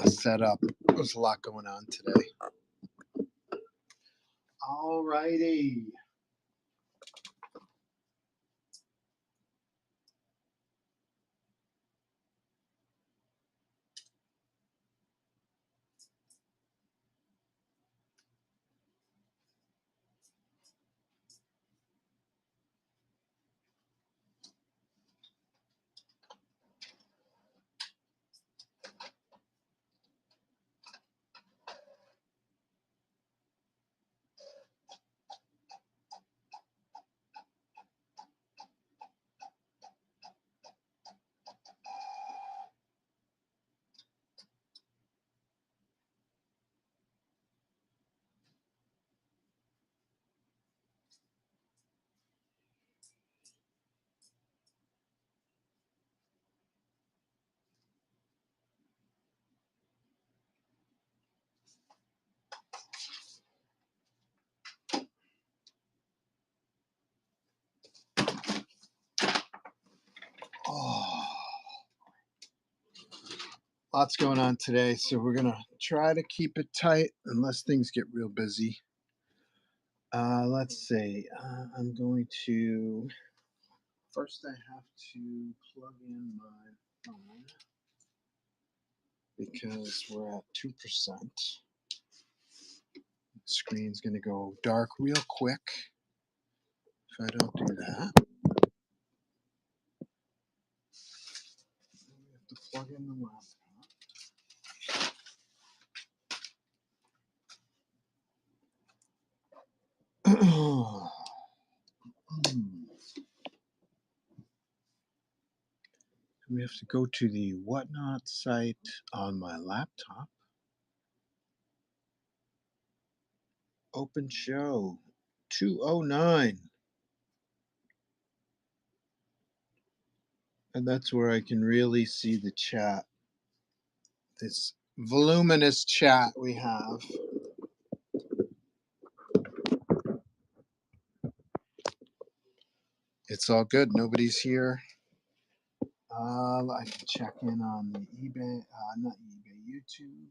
set up. There's a lot going on today. All righty. Oh, lots going on today, so we're gonna try to keep it tight unless things get real busy. Let's see. I'm going to first. I have to plug in my phone because we're at 2%. Screen's gonna go dark real quick if I don't do that. We have to plug in the laptop. We have to go to the Whatnot site on my laptop. Open show 209. And that's where I can really see the chat. This voluminous chat we have. It's all good. Nobody's here. I can check in on the eBay, not eBay, YouTube.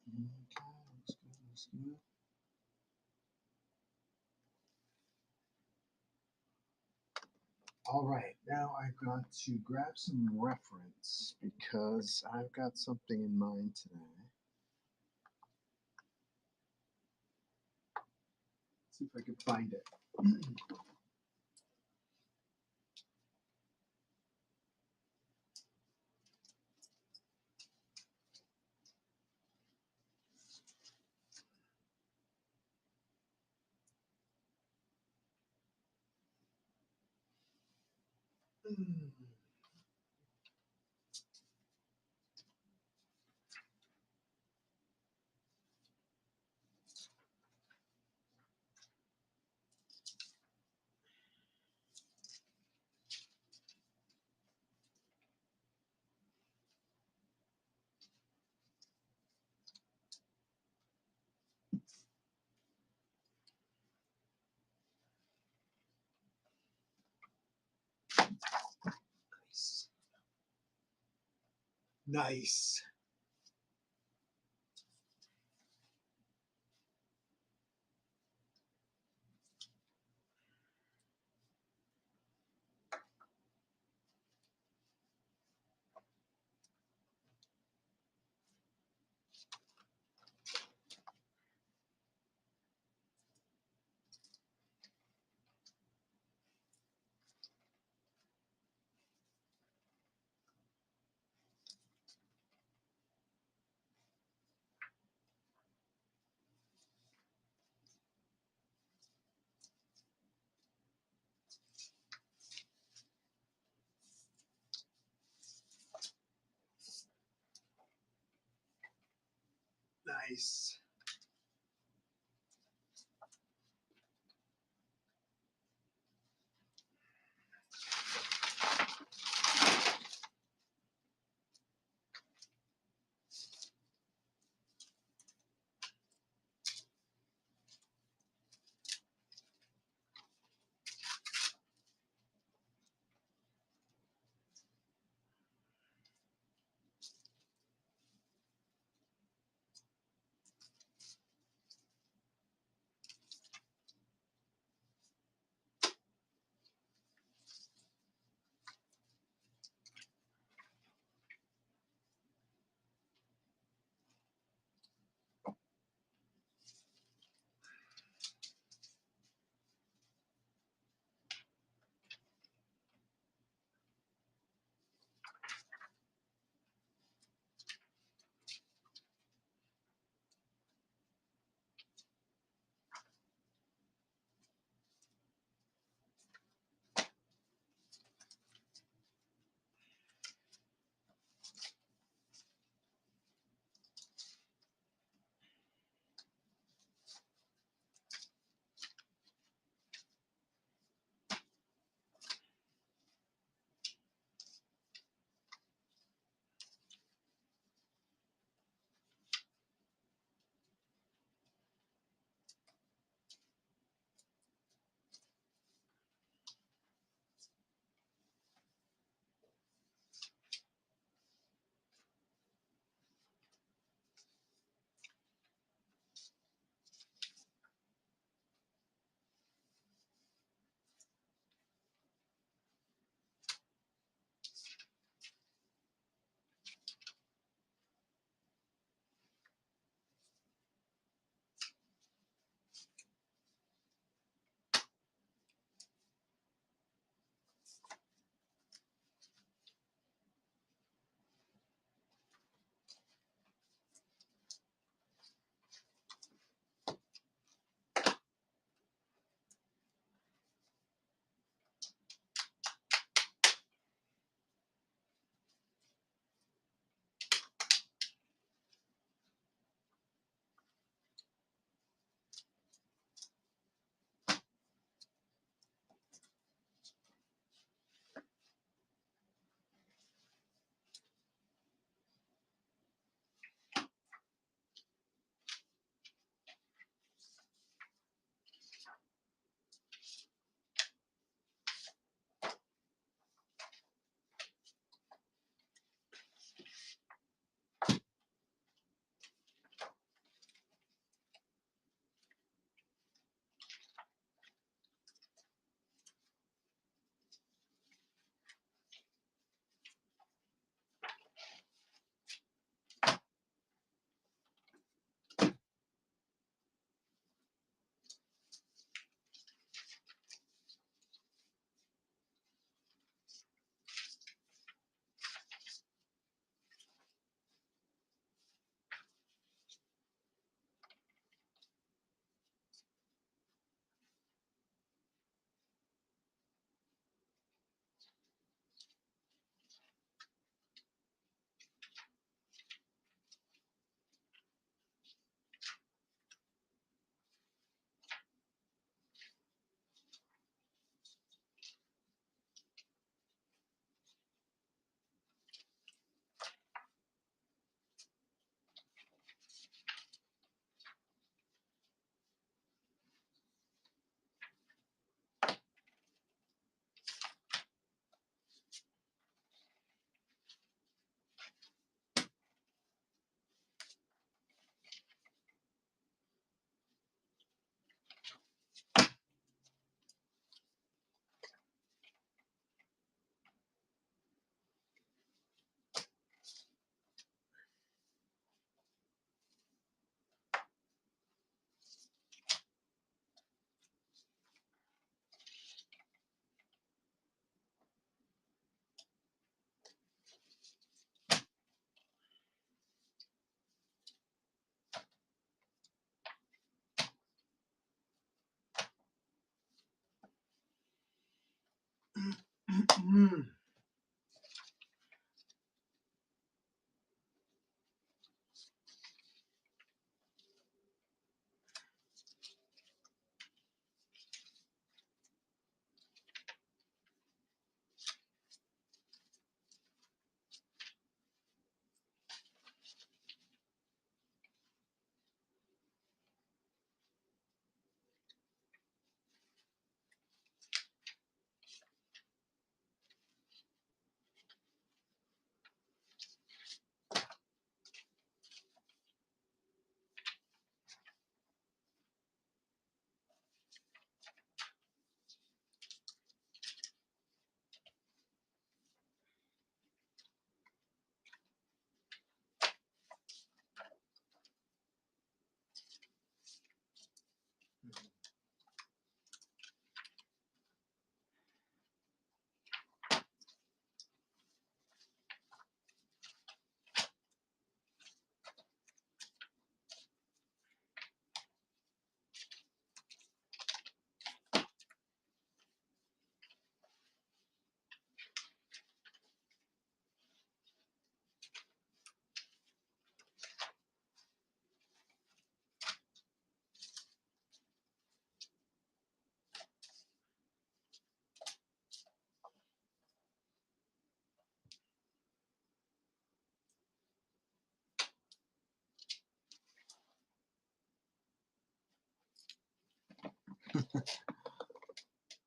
Okay, let's go. All right, now I've got to grab some reference because I've got something in mind today. Let's see if I can find it. Nice. Nice.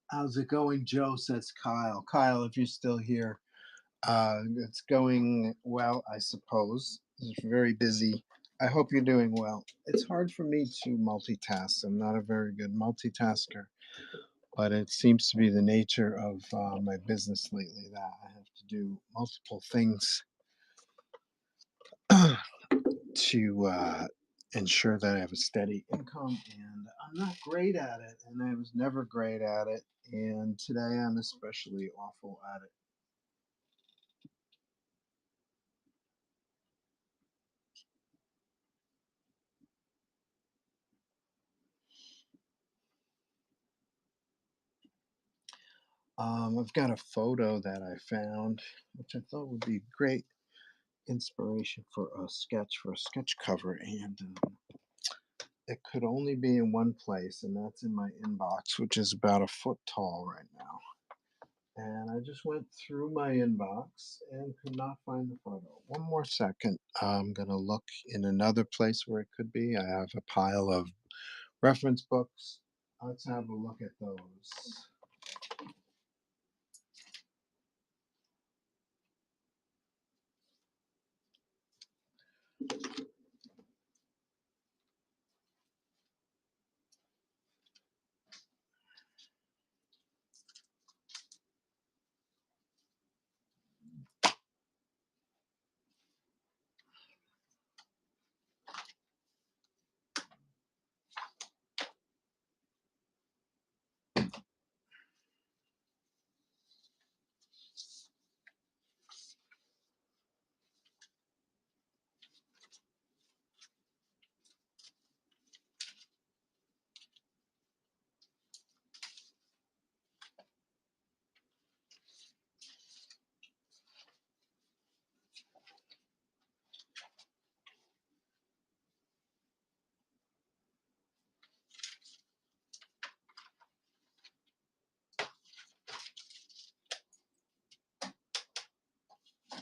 How's it going, Joe? Says Kyle. Kyle, if you're still here, it's going well, I suppose. It's very busy. I hope you're doing well. It's hard for me to multitask. I'm not a very good multitasker, but it seems to be the nature of my business lately that I have to do multiple things to ensure that I have a steady income. And I'm not great at it, and I was never great at it. And today I'm especially awful at it. I've got a photo that I found, which I thought would be great inspiration for a sketch cover, and it could only be in one place, and that's in my inbox, which is about a foot tall right now. And I just went through my inbox and could not find the photo. One more second. I'm going to look in another place where it could be. I have a pile of reference books. Let's have a look at those.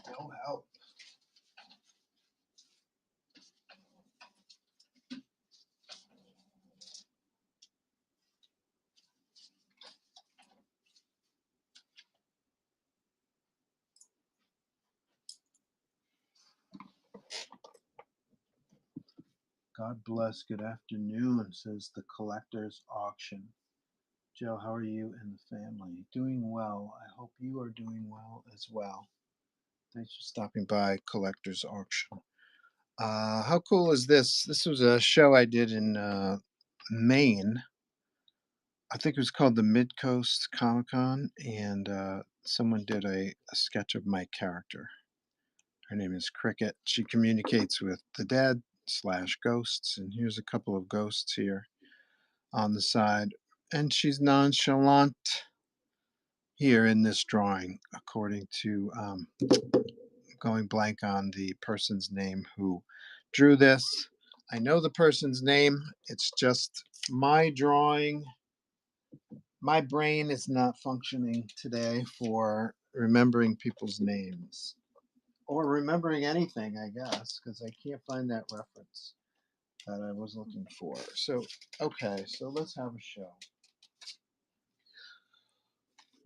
No help. God bless. Good afternoon, says the collector's auction. Joe, how are you and the family? Doing well. I hope you are doing well as well. Thanks for stopping by, collector's auction. How cool is this? This was a show I did in Maine. I think it was called the Mid Coast Comic Con, and someone did a sketch of my character. Her name is Cricket. She communicates with the dead slash ghosts, and here's a couple of ghosts here on the side. And she's nonchalant here in this drawing, according to going blank on the person's name who drew this. I know the person's name, it's just my drawing. My brain is not functioning today for remembering people's names or remembering anything, I guess, because I can't find that reference that I was looking for. So, okay, so let's have a show.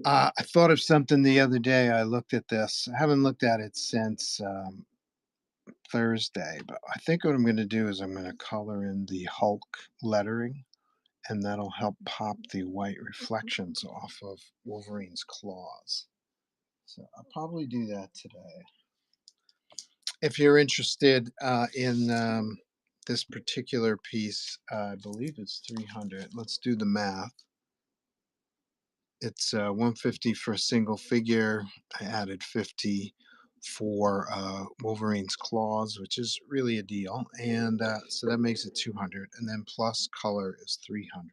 I thought of something the other day. I looked at this. I haven't looked at it since Thursday, but I think what I'm going to do is I'm going to color in the Hulk lettering, and that'll help pop the white reflections off of Wolverine's claws. So I'll probably do that today. If you're interested in this particular piece, I believe it's 300. Let's do the math. It's 150 for a single figure. I added 50 for Wolverine's claws, which is really a deal, and so that makes it 200. And then plus color is 300.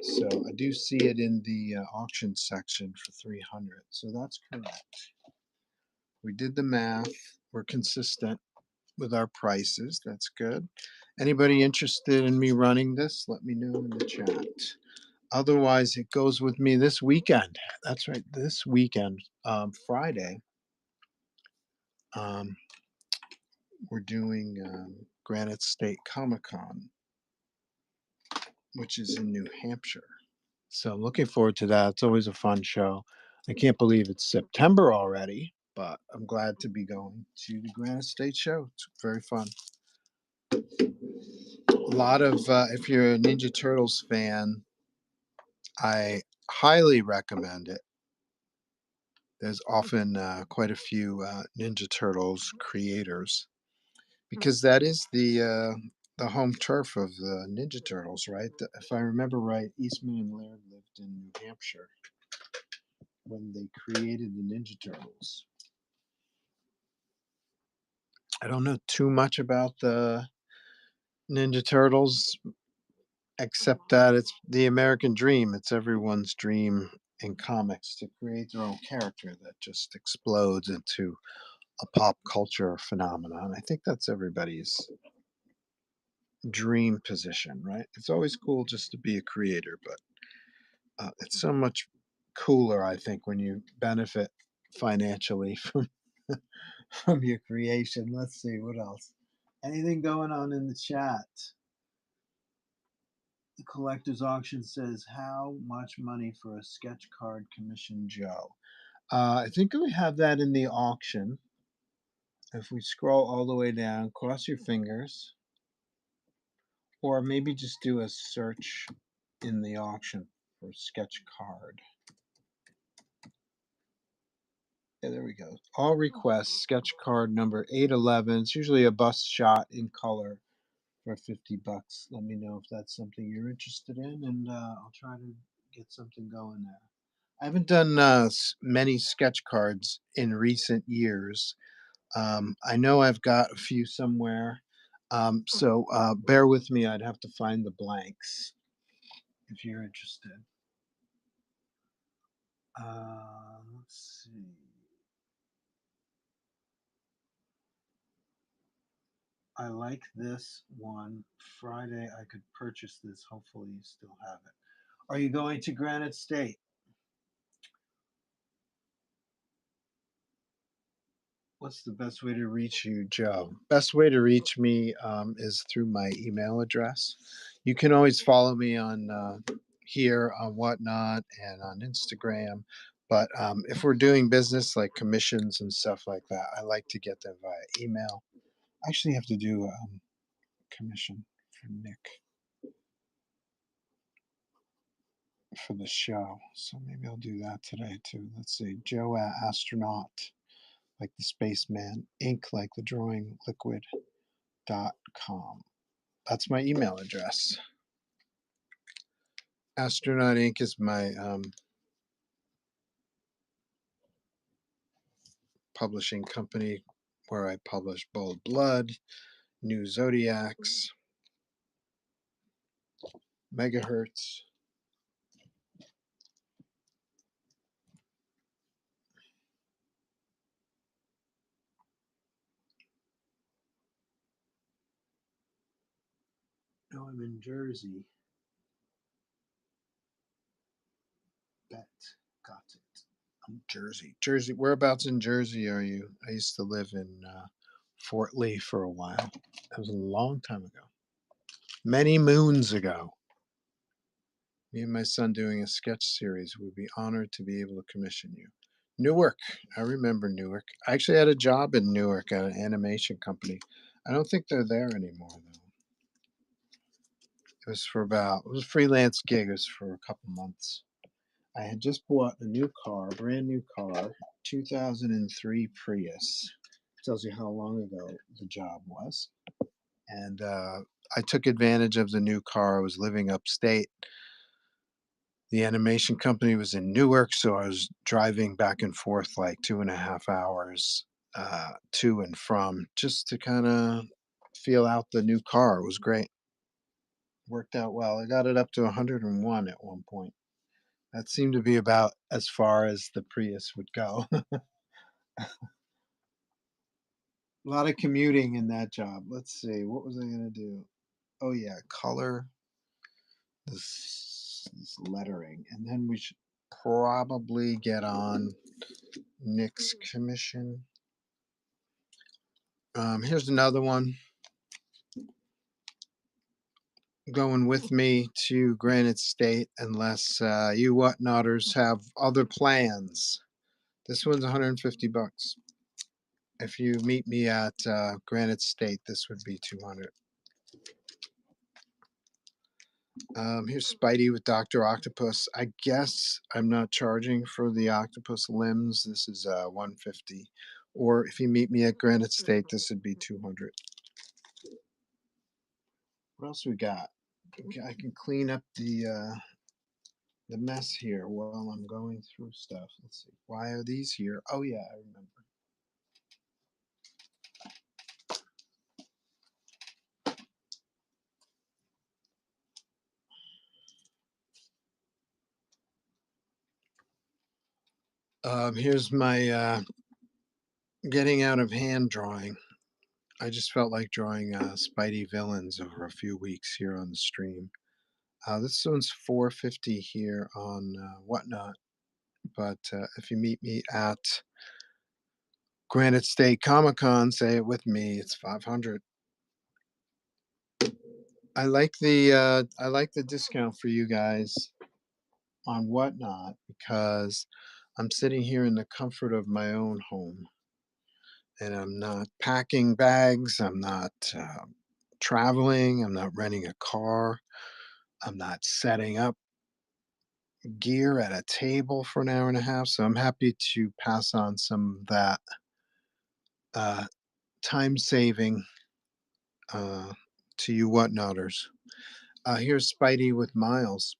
So I do see it in the auction section for 300. So that's correct. We did the math. We're consistent with our prices. That's good. Anybody interested in me running this? Let me know in the chat. Otherwise, it goes with me this weekend. That's right, this weekend, Friday. Um, we're doing Granite State Comic Con, which is in New Hampshire. So I'm looking forward to that. It's always a fun show. I can't believe it's September already, but I'm glad to be going to the Granite State show. It's very fun. A lot of, if you're a Ninja Turtles fan, I highly recommend it. There's often quite a few Ninja Turtles creators because that is the home turf of the Ninja Turtles, right? If I remember right, Eastman and Laird lived in New Hampshire when they created the Ninja Turtles. I don't know too much about the Ninja Turtles, except that it's the American dream. It's everyone's dream in comics to create their own character that just explodes into a pop culture phenomenon. I think that's everybody's dream position, right? It's always cool just to be a creator, but it's so much cooler, I think, when you benefit financially from your creation. Let's see what else. Anything going on in the chat? The collector's auction says, "How much money for a sketch card commission, Joe?" I think we have that in the auction. If we scroll all the way down, cross your fingers, or maybe just do a search in the auction for sketch card. Yeah, there we go. All requests, sketch card number 811. It's usually a bust shot in color for $50. Let me know if that's something you're interested in, and I'll try to get something going there. I haven't done many sketch cards in recent years. I know I've got a few somewhere. So bear with me. I'd have to find the blanks if you're interested. Let's see. I like this one. Friday, I could purchase this. Hopefully, you still have it. Are you going to Granite State? What's the best way to reach you, Joe? Best way to reach me is through my email address. You can always follow me on here on Whatnot and on Instagram. But if we're doing business like commissions and stuff like that, I like to get them via email. I actually have to do commission for Nick for the show. So maybe I'll do that today too. Let's see. Joe Astronaut, like the spaceman, ink like the drawing liquid.com. That's my email address. Astronaut Inc. is my publishing company where I publish Bold Blood, New Zodiacs, Megahertz. No, I'm in Jersey. Bet. Got it. I'm Jersey. Jersey. Whereabouts in Jersey are you? I used to live in Fort Lee for a while. That was a long time ago. Many moons ago. Me and my son doing a sketch series. We'd be honored to be able to commission you. Newark. I remember Newark. I actually had a job in Newark at an animation company. I don't think they're there anymore though. It was it was a freelance gig. It was for a couple months. I had just bought a new car, a brand new car, 2003 Prius. Tells you how long ago the job was. And I took advantage of the new car. I was living upstate. The animation company was in Newark, so I was driving back and forth like 2.5 hours to and from just to kind of feel out the new car. It was great. Worked out well. I got it up to 101 at one point. That seemed to be about as far as the Prius would go. A lot of commuting in that job. Let's see. What was I going to do? Oh, yeah. Color this lettering. And then we should probably get on Nick's commission. Here's another one. going with me to Granite State unless you whatnotters have other plans. This one's 150 bucks. If you meet me at Granite State, this would be 200. Here's Spidey with Dr. Octopus. I guess I'm not charging for the octopus limbs. This is 150. Or if you meet me at Granite State, this would be 200. What else we got? I can clean up the mess here while I'm going through stuff. Let's see. Why are these here? Oh yeah, I remember. Here's my getting out of hand drawing. I just felt like drawing Spidey villains over a few weeks here on the stream. This one's 450 here on Whatnot, but if you meet me at Granite State Comic Con, say it with me. It's 500. I like the discount for you guys on Whatnot because I'm sitting here in the comfort of my own home, and I'm not packing bags. I'm not traveling. I'm not renting a car. I'm not setting up gear at a table for an hour and a half. So I'm happy to pass on some of that uh, time saving to you whatnotters. Here's Spidey with Miles.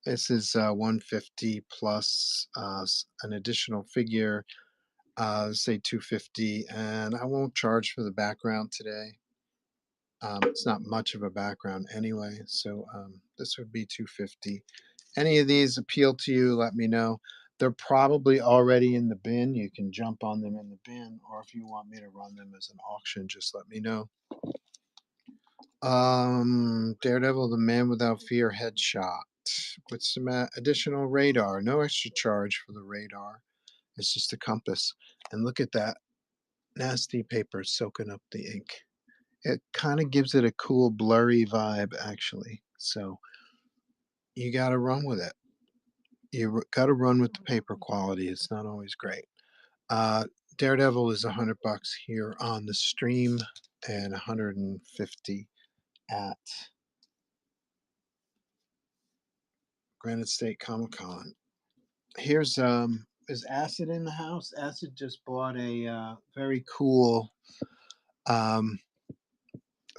This is 150 plus an additional figure, say 250, and I won't charge for the background today. It's not much of a background anyway, so this would be 250. Any of these appeal to you, let me know. They're probably already in the bin. You can jump on them in the bin, or if you want me to run them as an auction, just let me know. Daredevil, the Man Without Fear headshot with some additional radar. No extra charge for the radar. It's just a compass. And look at that nasty paper soaking up the ink. It kind of gives it a cool, blurry vibe, actually. So you got to run with it. You got to run with the paper quality. It's not always great. Uh, Daredevil is $100 here on the stream and 150 at Granite State Comic Con. Here's is Acid in the house? Acid just bought a very cool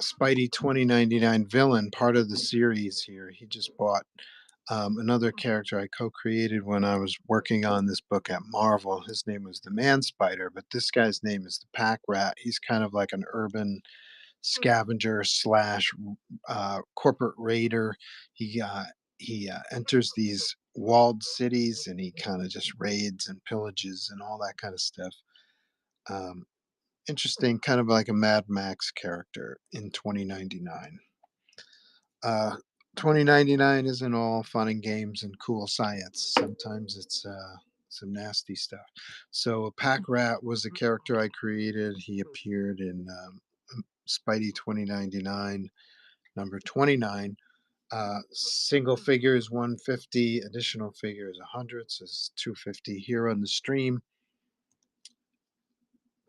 Spidey 2099 villain, part of the series here. He just bought another character I co-created when I was working on this book at Marvel. His name was the Man Spider, but this guy's name is the Pack Rat. He's kind of like an urban scavenger slash corporate raider. He enters these walled cities and he kind of just raids and pillages and all that kind of stuff. Um, Interesting, kind of like a Mad Max character in 2099. 2099 isn't all fun and games and cool science. Sometimes it's some nasty stuff. So Pack Rat was a character I created. He appeared in Spidey 2099, number 29. Single figure is 150, additional figure is 100, so it's 250 here on the stream.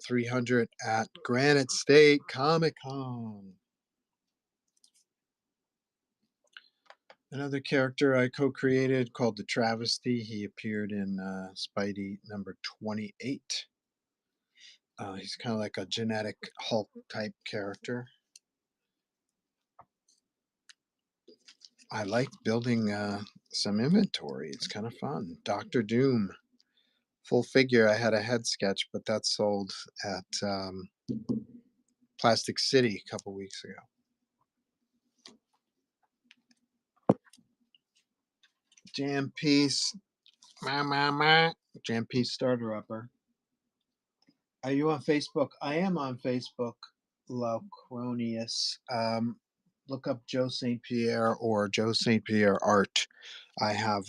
300 at Granite State Comic Con. Another character I co-created called the Travesty. He appeared in Spidey number 28. He's kind of like a genetic Hulk type character. I liked building some inventory. It's kind of fun. Doctor Doom, full figure. I had a head sketch, but that sold at Plastic City a couple weeks ago. Jam Piece, Jam Piece starter upper. Are you on Facebook? I am on Facebook, Laucronius. Look up Joe St. Pierre or Joe St. Pierre Art. I have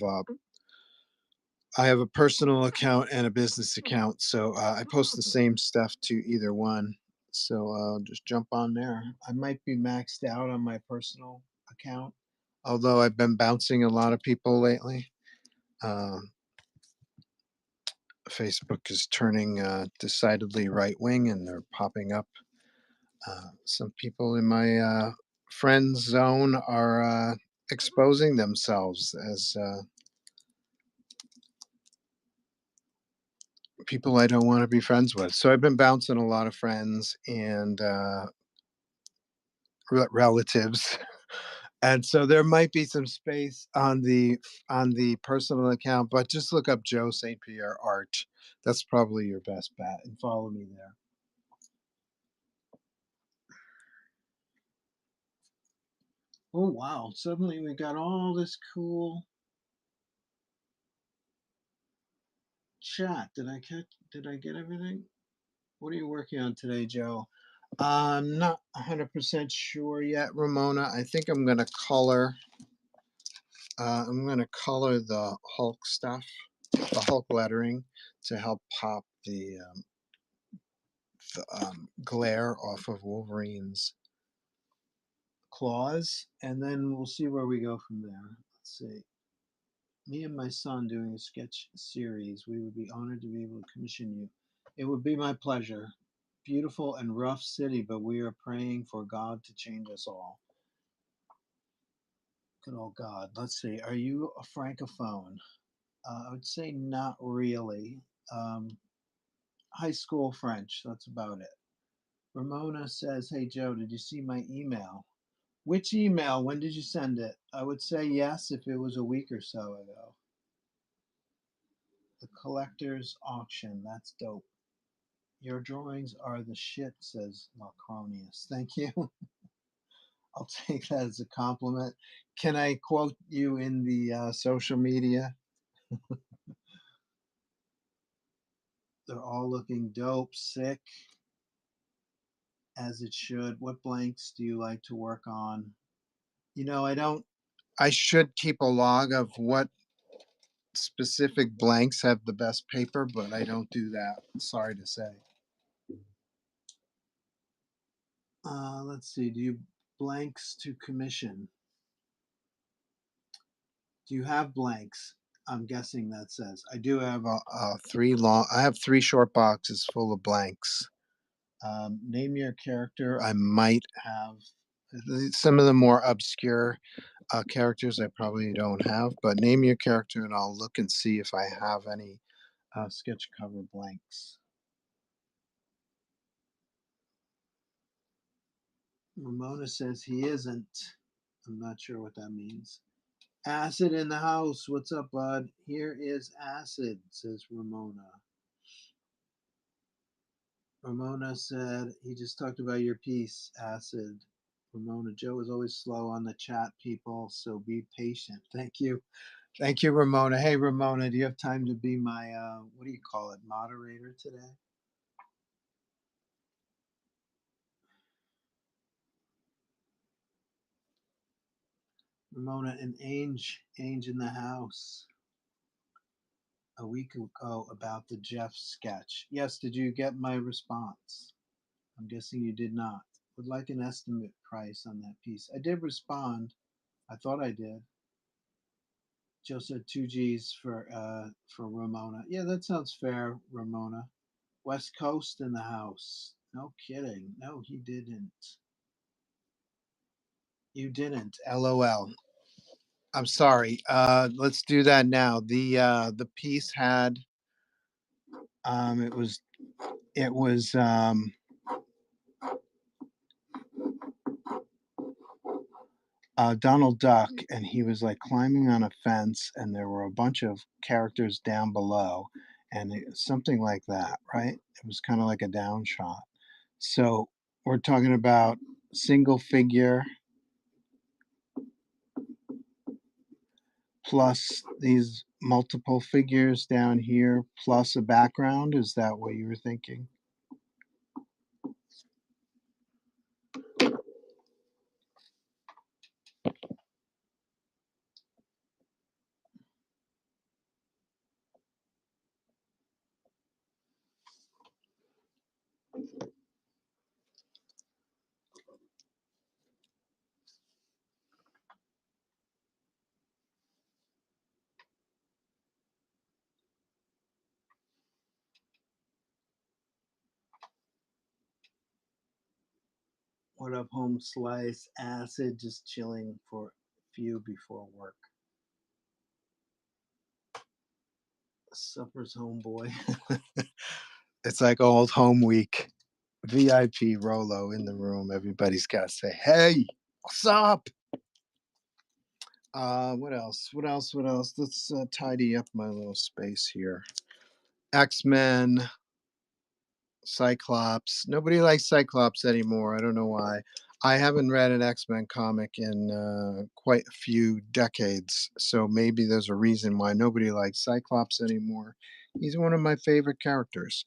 a personal account and a business account, so I post the same stuff to either one. So just jump on there. I might be maxed out on my personal account, although I've been bouncing a lot of people lately. Um, Facebook is turning decidedly right wing, and they're popping up. Some people in my friend zone are exposing themselves as people I don't want to be friends with. So I've been bouncing a lot of friends and relatives. And so there might be some space on the personal account, but just look up Joe St. Pierre Art. That's probably your best bet, and follow me there. Oh wow! Suddenly we got all this cool chat. Did I get everything? What are you working on today, Joe? I'm not 100% sure yet, Ramona. I think I'm gonna color. I'm gonna color the Hulk stuff, the Hulk lettering, to help pop the glare off of Wolverine's claws, and then we'll see where we go from there. Let's see. Me and my son doing a sketch series. We would be honored to be able to commission you. It would be my pleasure. Beautiful and rough city, but we are praying for God to change us all. Good old God. Let's see. Are you a francophone? I would say not really. Um, High school French. That's about it. Ramona says, "Hey Joe, did you see my email?" Which email? When did you send it? I would say yes if it was a week or so ago. The collector's auction. That's dope. Your drawings are the shit, says Lacronius. Thank you. I'll take that as a compliment. Can I quote you in the social media? They're all looking dope, sick, as it should. What blanks do you like to work on? I don't. I should keep a log of what specific blanks have the best paper, but I don't do that. Sorry to say. Let's see. Do you blanks to commission? Do you have blanks? I'm guessing that says. I do have a three long. I have three short boxes full of blanks. Name your character. I might have some of the more obscure characters. I probably don't have, but name your character, and I'll look and see if I have any sketch cover blanks. Ramona says he isn't. I'm not sure what that means. Acid in the house. What's up, bud? Here is Acid, says Ramona. Ramona said he just talked about your piece, Acid. Ramona, Joe is always slow on the chat, people, so be patient. Thank you. Thank you, Ramona. Hey, Ramona, do you have time to be my, what do you call it, moderator today? Ramona and Ange in the house a week ago about the Jeff sketch. Yes, did you get my response? I'm guessing you did not. Would like an estimate price on that piece. I did respond. I thought I did. Joe said 2 G's for Ramona. Yeah, that sounds fair, Ramona. West Coast in the house. No kidding. No, he didn't. You didn't. LOL. I'm sorry. Let's do that now. The piece had it was Donald Duck, and he was like climbing on a fence, and there were a bunch of characters down below, and something like that, right? It was kind of like a down shot. So we're talking about single figure plus these multiple figures down here plus a background. Is that what you were thinking? What up, home slice? Acid, just chilling for a few before work. Supper's homeboy. It's like old home week. VIP Rolo in the room. Everybody's got to say, hey, what's up? What else? What else? What else? Let's tidy up my little space here. X-Men, Cyclops. Nobody likes Cyclops anymore. I don't know why. I haven't read an X-Men comic in quite a few decades, so maybe there's a reason why nobody likes Cyclops anymore. He's one of my favorite characters,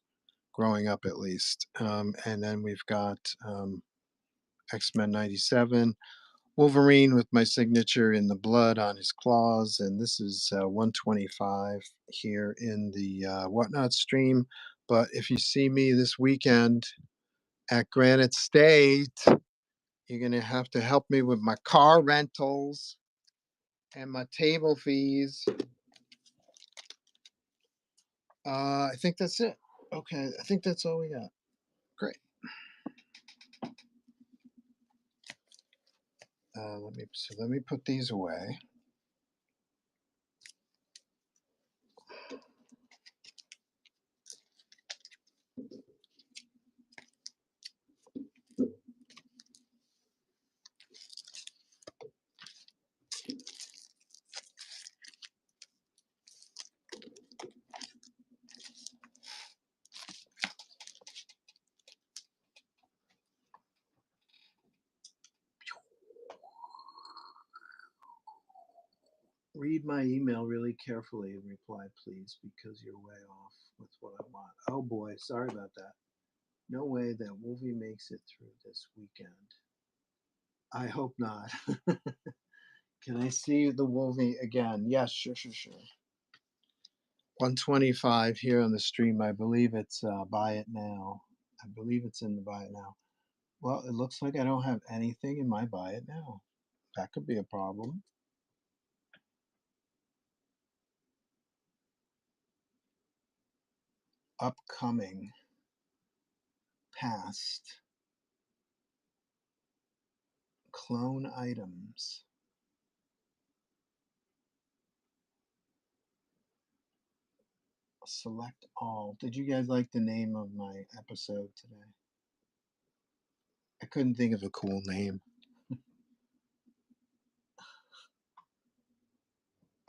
growing up at least. And then we've got X-Men 97, Wolverine with my signature in the blood on his claws, and this is 125 here in the Whatnot stream. But if you see me this weekend at Granite State, you're going to have to help me with my car rentals and my table fees. I think that's it. Okay, I think that's all we got. Great. Let me put these away. Read my email really carefully and reply, please, because you're way off with what I want. Oh boy, sorry about that. No way that Wolvie makes it through this weekend. I hope not. Can I see the Wolvie again? Yes, sure. 125 here on the stream. I believe it's buy it now. I believe it's in the buy it now. Well, it looks like I don't have anything in my buy it now. That could be a problem. Upcoming, past, clone items. Select all. Did you guys like the name of my episode today? I couldn't think of a cool name.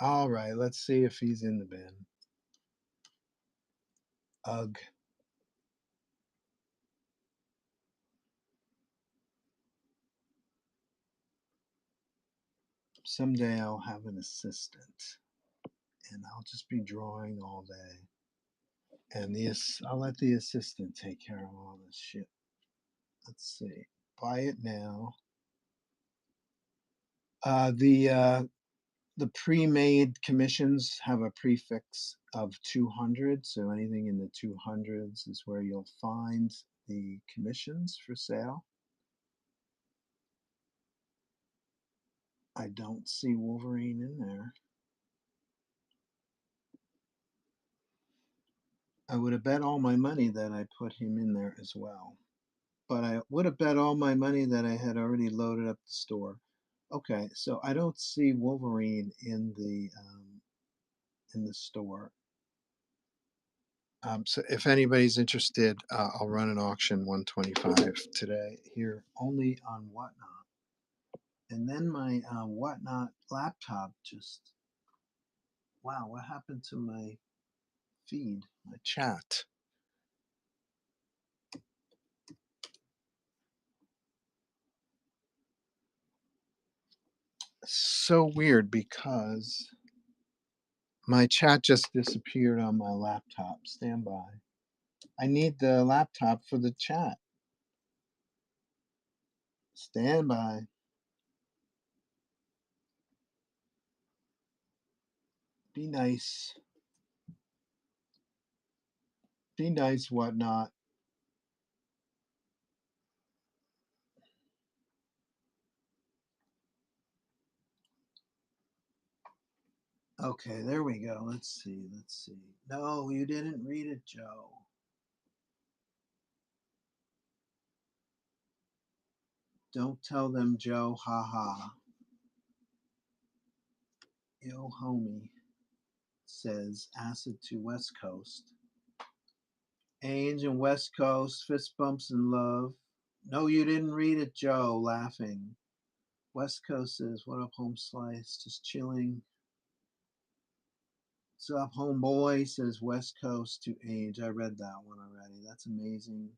All right, let's see if he's in the bin. Ugh. Someday I'll have an assistant, and I'll just be drawing all day. And I'll let the assistant take care of all this shit. Let's see. Buy it now. The pre-made commissions have a prefix of 200, so anything in the 200s is where you'll find the commissions for sale. I don't see Wolverine in there. I would have bet all my money that I put him in there as well. But I would have bet all my money that I had already loaded up the store. Okay, so I don't see Wolverine in the store. So if anybody's interested, I'll run an auction 125 today here only on Whatnot. And then my Whatnot laptop just, wow, what happened to my feed, my chat? So weird because my chat just disappeared on my laptop. Stand by. I need the laptop for the chat. Stand by. Be nice. Be nice, Whatnot. Okay, there we go. Let's see. No, you didn't read it, Joe. Don't tell them, Joe. Ha ha. Yo, homie, says Acid to West Coast. Ainge and West Coast, fist bumps in love. No, you didn't read it, Joe, laughing. West Coast says, what up, home slice? Just chilling. What's up, homeboy? Says West Coast to Ainge. I read that one already. That's amazing.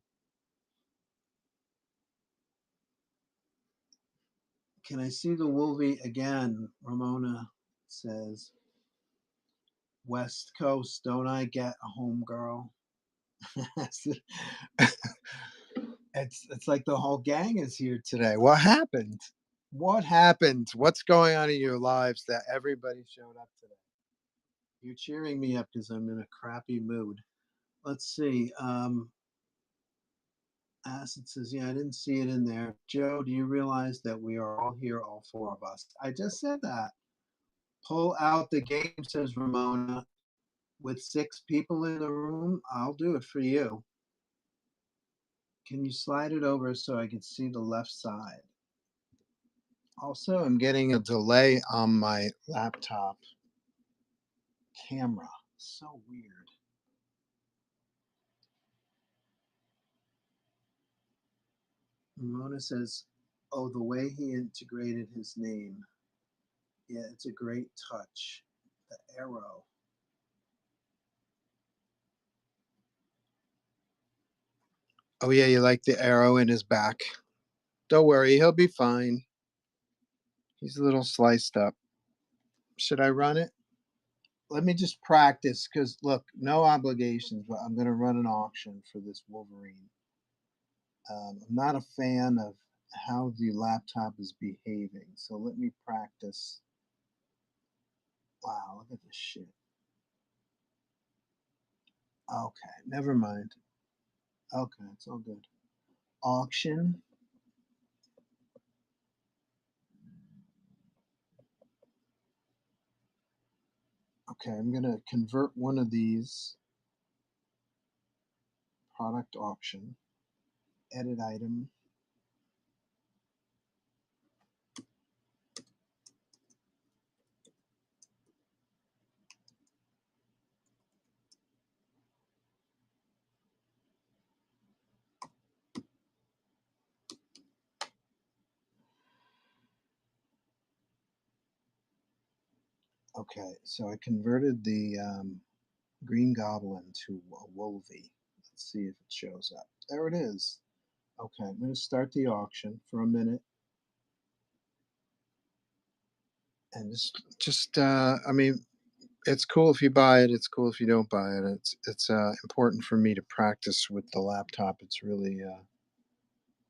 Can I see the Wolvie again? Ramona says, West Coast, don't I get a home girl? It's like the whole gang is here today. What happened? What happened? What's going on in your lives that everybody showed up today? You're cheering me up because I'm in a crappy mood. Let's see. Acid says, yeah, I didn't see it in there. Joe, do you realize that we are all here, all four of us? I just said that. Pull out the game, says Ramona. With 6 people in the room, I'll do it for you. Can you slide it over so I can see the left side? Also, I'm getting a delay on my laptop camera. So weird. Ramona says, oh, the way he integrated his name. Yeah, it's a great touch. The arrow. Oh, yeah, you like the arrow in his back. Don't worry, he'll be fine. He's a little sliced up. Should I run it? Let me just practice because, look, no obligations, but I'm going to run an auction for this Wolverine. I'm not a fan of how the laptop is behaving, so let me practice. Wow, look at this shit. Okay, never mind. Okay, it's all good. Auction. Okay, I'm going to convert one of these. Product auction. Edit item. Okay, so I converted the Green Goblin to a Wolvie. Let's see if it shows up. There it is. Okay, I'm going to start the auction for a minute. And I mean, it's cool if you buy it. It's cool if you don't buy it. It's important for me to practice with the laptop. It's really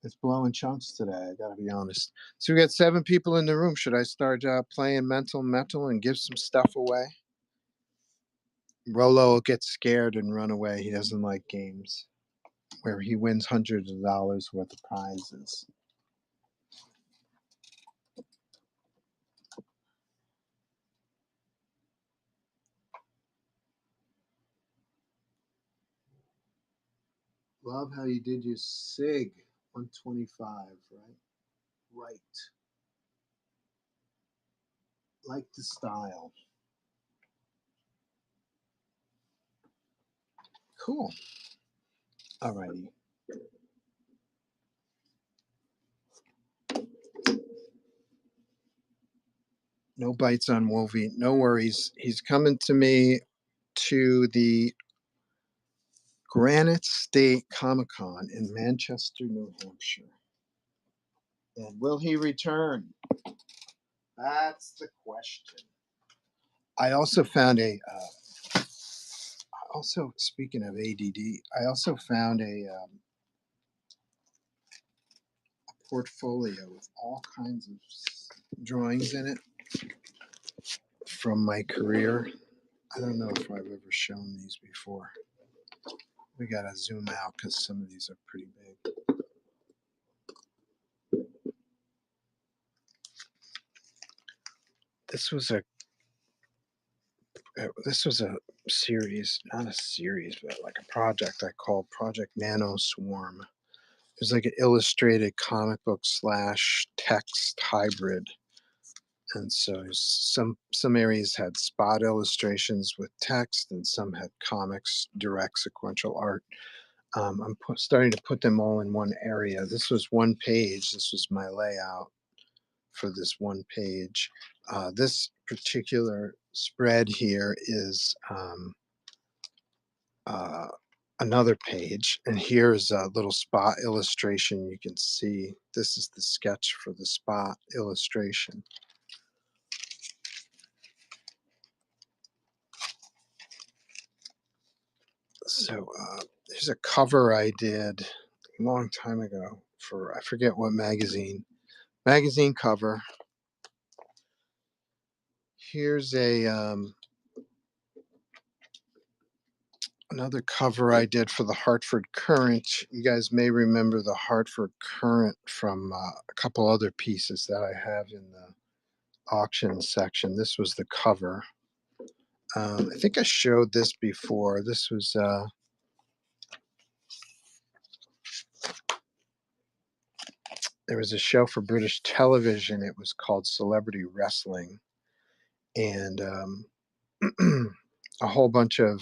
it's blowing chunks today. I got to be honest. So we got 7 people in the room. Should I start playing mental metal and give some stuff away? Rolo will get scared and run away. He doesn't like games where he wins hundreds of dollars worth of prizes. Love how you did your SIG 125, right? Right. Like the style. Cool. Alrighty. No bites on Wolvie. No worries. He's coming to me to the Granite State Comic Con in Manchester, New Hampshire. And will he return? That's the question. I also found also speaking of ADD, I also found a portfolio with all kinds of drawings in it from my career. I don't know if I've ever shown these before. We gotta zoom out because some of these are pretty big. This was a series, not a series, but like a project I called Project Nano Swarm. was like an illustrated comic book slash text hybrid. And so some areas had spot illustrations with text, and some had comics, direct sequential art. I'm starting to put them all in one area. This was one page. This was my layout for this one page. This particular spread here is uh, another page, and here's a little spot illustration. You can see this is the sketch for the spot illustration. So there's a cover I did a long time ago for, I forget what magazine cover. Here's a another cover I did for the Hartford Courant. You guys may remember the Hartford Courant from a couple other pieces that I have in the auction section. This was the cover. I think I showed this before. This was there was a show for British television. It was called Celebrity Wrestling, and a whole bunch of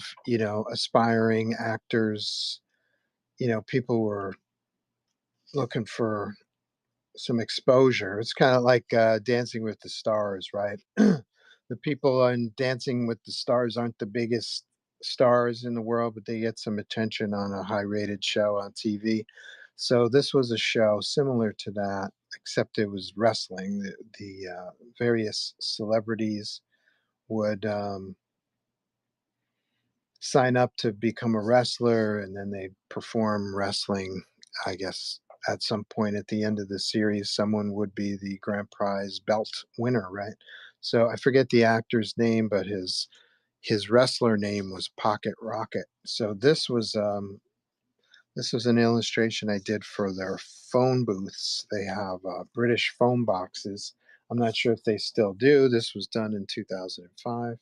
aspiring actors. People were looking for some exposure. It's kind of like Dancing with the Stars, right? The people on Dancing with the Stars aren't the biggest stars in the world, but they get some attention on a high-rated show on TV. So this was a show similar to that, except it was wrestling. The various celebrities would sign up to become a wrestler, and then they perform wrestling. I guess at some point at the end of the series, someone would be the grand prize belt winner, right? So I forget the actor's name, but his wrestler name was Pocket Rocket. So this was an illustration I did for their phone booths. They have British phone boxes. I'm not sure if they still do. This was done in 2005.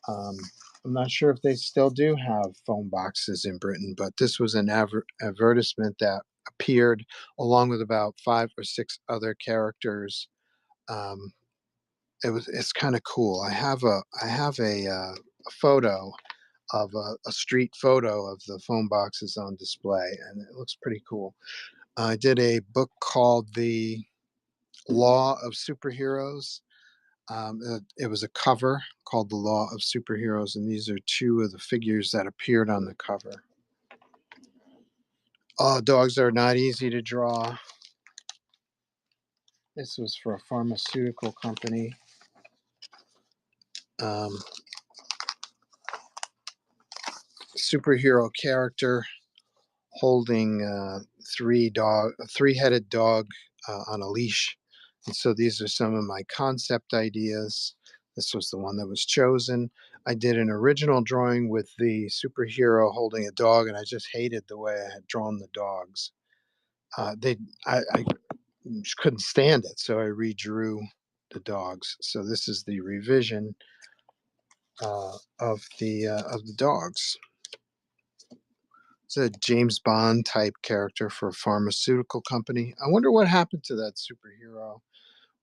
Um, I'm not sure if they still do have phone boxes in Britain, but this was an advertisement that appeared along with about 5 or 6 other characters. Um, it's kind of cool. I have a photo of a street photo of the phone boxes on display, and it looks pretty cool. I did a book called The Law of Superheroes. It was a cover called The Law of Superheroes, and these are 2 of the figures that appeared on the cover. Oh, dogs are not easy to draw. This was for a pharmaceutical company. Um, Superhero character holding a 3-headed dog on a leash. And so these are some of my concept ideas. This was the one that was chosen. I did an original drawing with the superhero holding a dog, and I just hated the way I had drawn the dogs. I just couldn't stand it, so I redrew the dogs. So this is the revision of the dogs. It's a James Bond type character for a pharmaceutical company. I wonder what happened to that superhero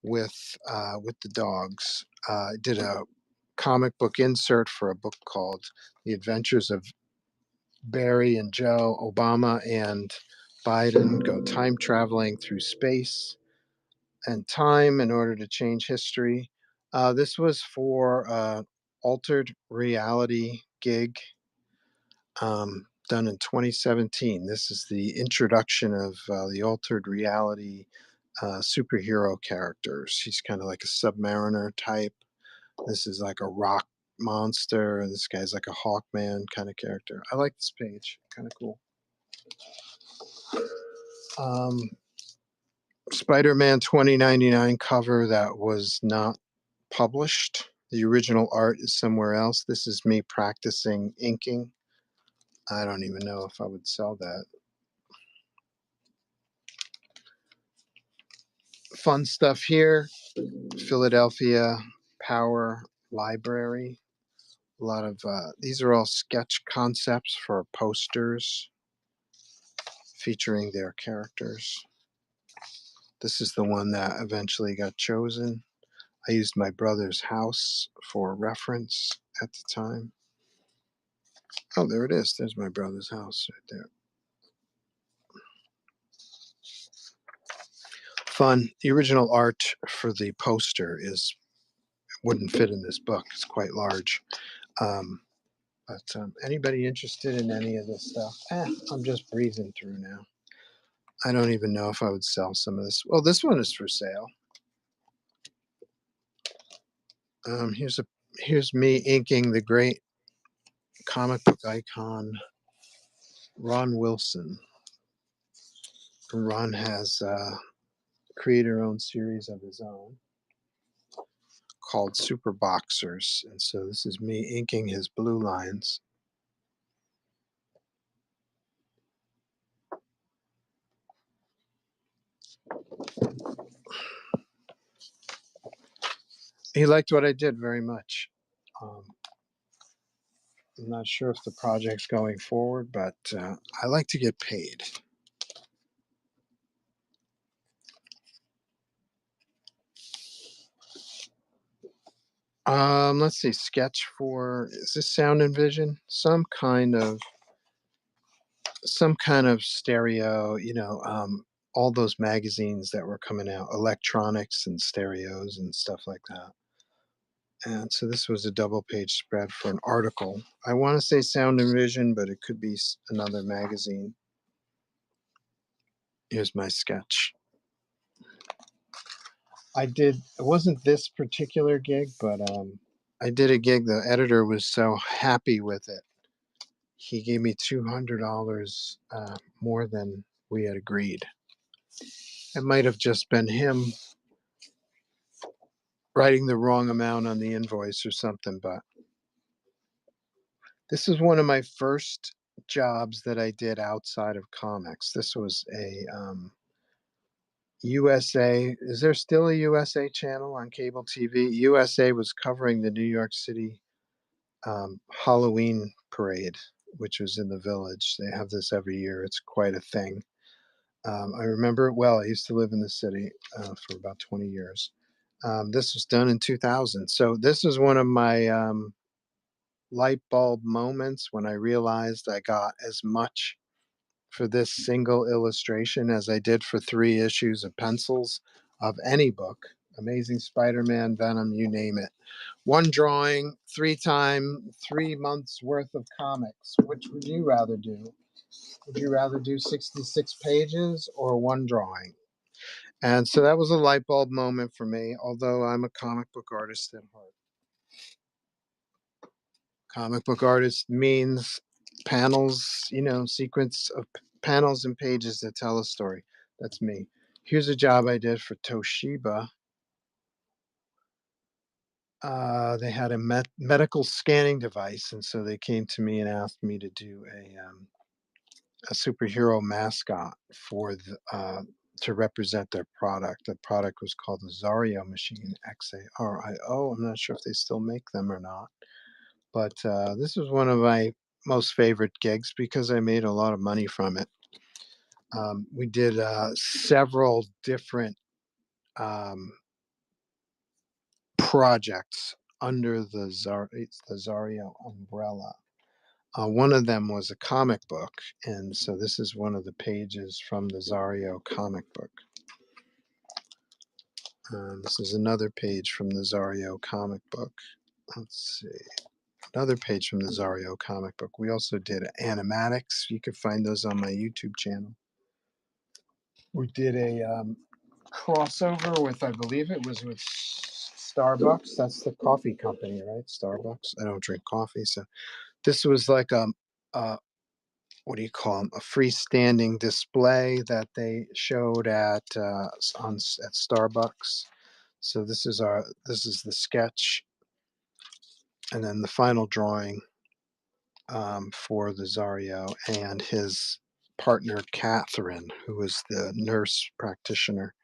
with the dogs. I did a comic book insert for a book called The Adventures of Barry and Joe. Obama and Biden go time traveling through space and time in order to change history. This was for altered reality gig done in 2017. This is the introduction of the altered reality superhero characters. He's kind of like a Submariner type. This is like a rock monster, and this guy's like a Hawkman kind of character. I like this page, kind of cool. Spider-Man 2099 cover that was not published. The original art is somewhere else. This is me practicing inking. I don't even know if I would sell that. Fun stuff here. Philadelphia Power Library. A lot of these are all sketch concepts for posters. featuring their characters. This is the one that eventually got chosen. I used my brother's house for reference at the time. Oh, there it is. There's my brother's house right there. Fun. The original art for the poster wouldn't fit in this book. It's quite large. But anybody interested in any of this stuff? I'm just breezing through now. I don't even know if I would sell some of this. Well, this one is for sale. Here's me inking the great comic book icon Ron Wilson. Ron has created her own series of his own called Super Boxers, and so this is me inking his blue lines. He liked what I did very much. I'm not sure if the project's going forward, but I like to get paid. Let's see, sketch for, is this Sound and Vision? Some kind of stereo, all those magazines that were coming out, electronics and stereos and stuff like that. And so this was a double page spread for an article. I want to say Sound and Vision, but it could be another magazine. Here's my sketch. It wasn't this particular gig, but I did a gig. The editor was so happy with it. He gave me $200 more than we had agreed. It might have just been him writing the wrong amount on the invoice or something, but this is one of my first jobs that I did outside of comics. This was a USA. Is there still a USA channel on cable TV? USA was covering the New York City Halloween parade, which was in the Village. They have this every year. It's quite a thing. I remember it well. I used to live in the city for about 20 years. This was done in 2000. So this is one of my light bulb moments when I realized I got as much for this single illustration as I did for 3 issues of pencils of any book. Amazing Spider-Man, Venom, you name it. One drawing, 3 months worth of comics. Which would you rather do? Would you rather do 66 pages or one drawing? And so that was a light bulb moment for me, although I'm a comic book artist at heart. Comic book artist means panels, sequence of panels and pages that tell a story. That's me. Here's a job I did for Toshiba. They had a medical scanning device, and so they came to me and asked me to do a superhero mascot for to represent their product. The product was called the Zario machine, XARIO. I'm not sure if they still make them or not. But this was one of my most favorite gigs because I made a lot of money from it. We did several different projects under the Zario umbrella. One of them was a comic book, and so this is one of the pages from the Zario comic book. This is another page from the Zario comic book. Let's see. Another page from the Zario comic book. We also did animatics. You can find those on my YouTube channel. We did a crossover with, I believe it was with Starbucks. That's the coffee company, right? Starbucks. I don't drink coffee, so this was like what do you call them? A freestanding display that they showed at Starbucks. So this is the sketch, and then the final drawing for the Zario and his partner Catherine, who was the nurse practitioner.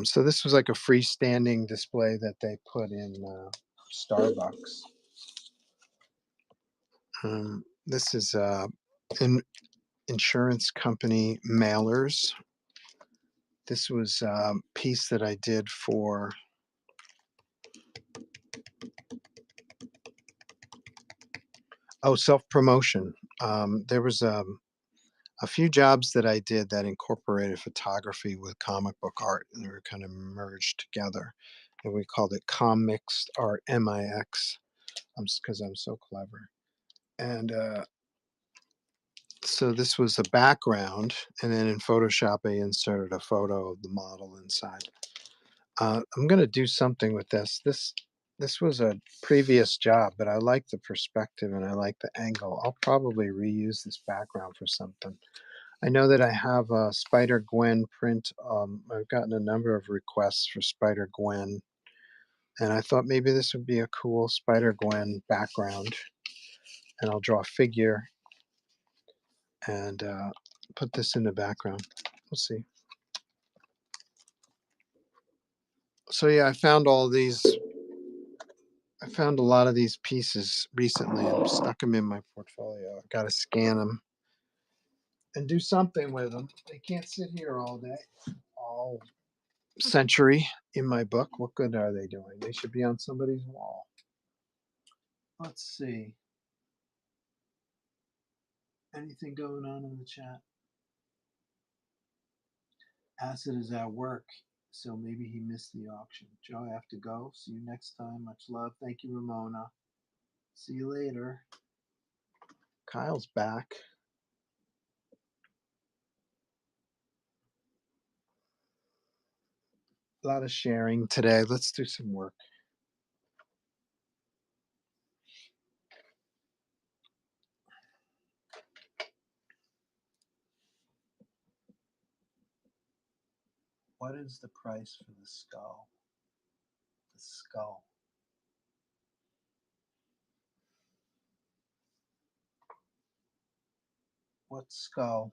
So this was like a freestanding display that they put in Starbucks. This is in insurance company mailers. This was a piece that I did for self-promotion. There was a few jobs that I did that incorporated photography with comic book art, and they were kind of merged together. And we called it Commixed Art, MIX, because I'm so clever. And so this was the background, and then in Photoshop, I inserted a photo of the model inside. I'm going to do something with this. This was a previous job, but I like the perspective and I like the angle. I'll probably reuse this background for something. I know that I have a Spider-Gwen print. I've gotten a number of requests for Spider-Gwen, and I thought maybe this would be a cool Spider-Gwen background. And I'll draw a figure and put this in the background. We'll see. So yeah, I found a lot of these pieces recently and stuck them in my portfolio. I've got to scan them and do something with them. They can't sit here all day, all century in my book. What good are they doing? They should be on somebody's wall. Let's see. Anything going on in the chat? Acid is at work, so maybe he missed the auction. Joe, I have to go. See you next time. Much love. Thank you, Ramona. See you later. Kyle's back. A lot of sharing today. Let's do some work. What is the price for the skull? The skull. What skull?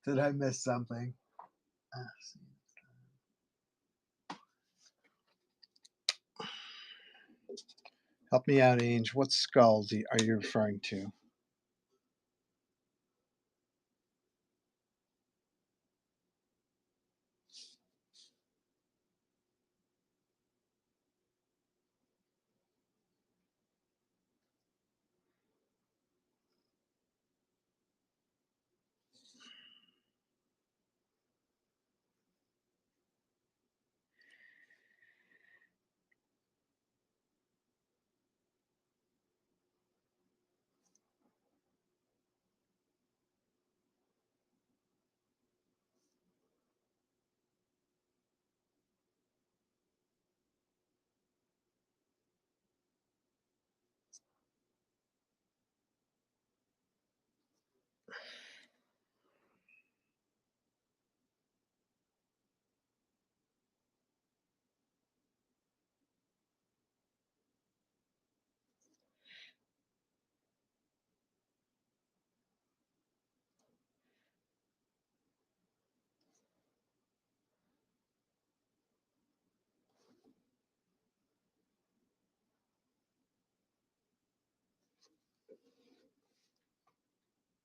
Did I miss something? Help me out, Ange. What skull are you referring to?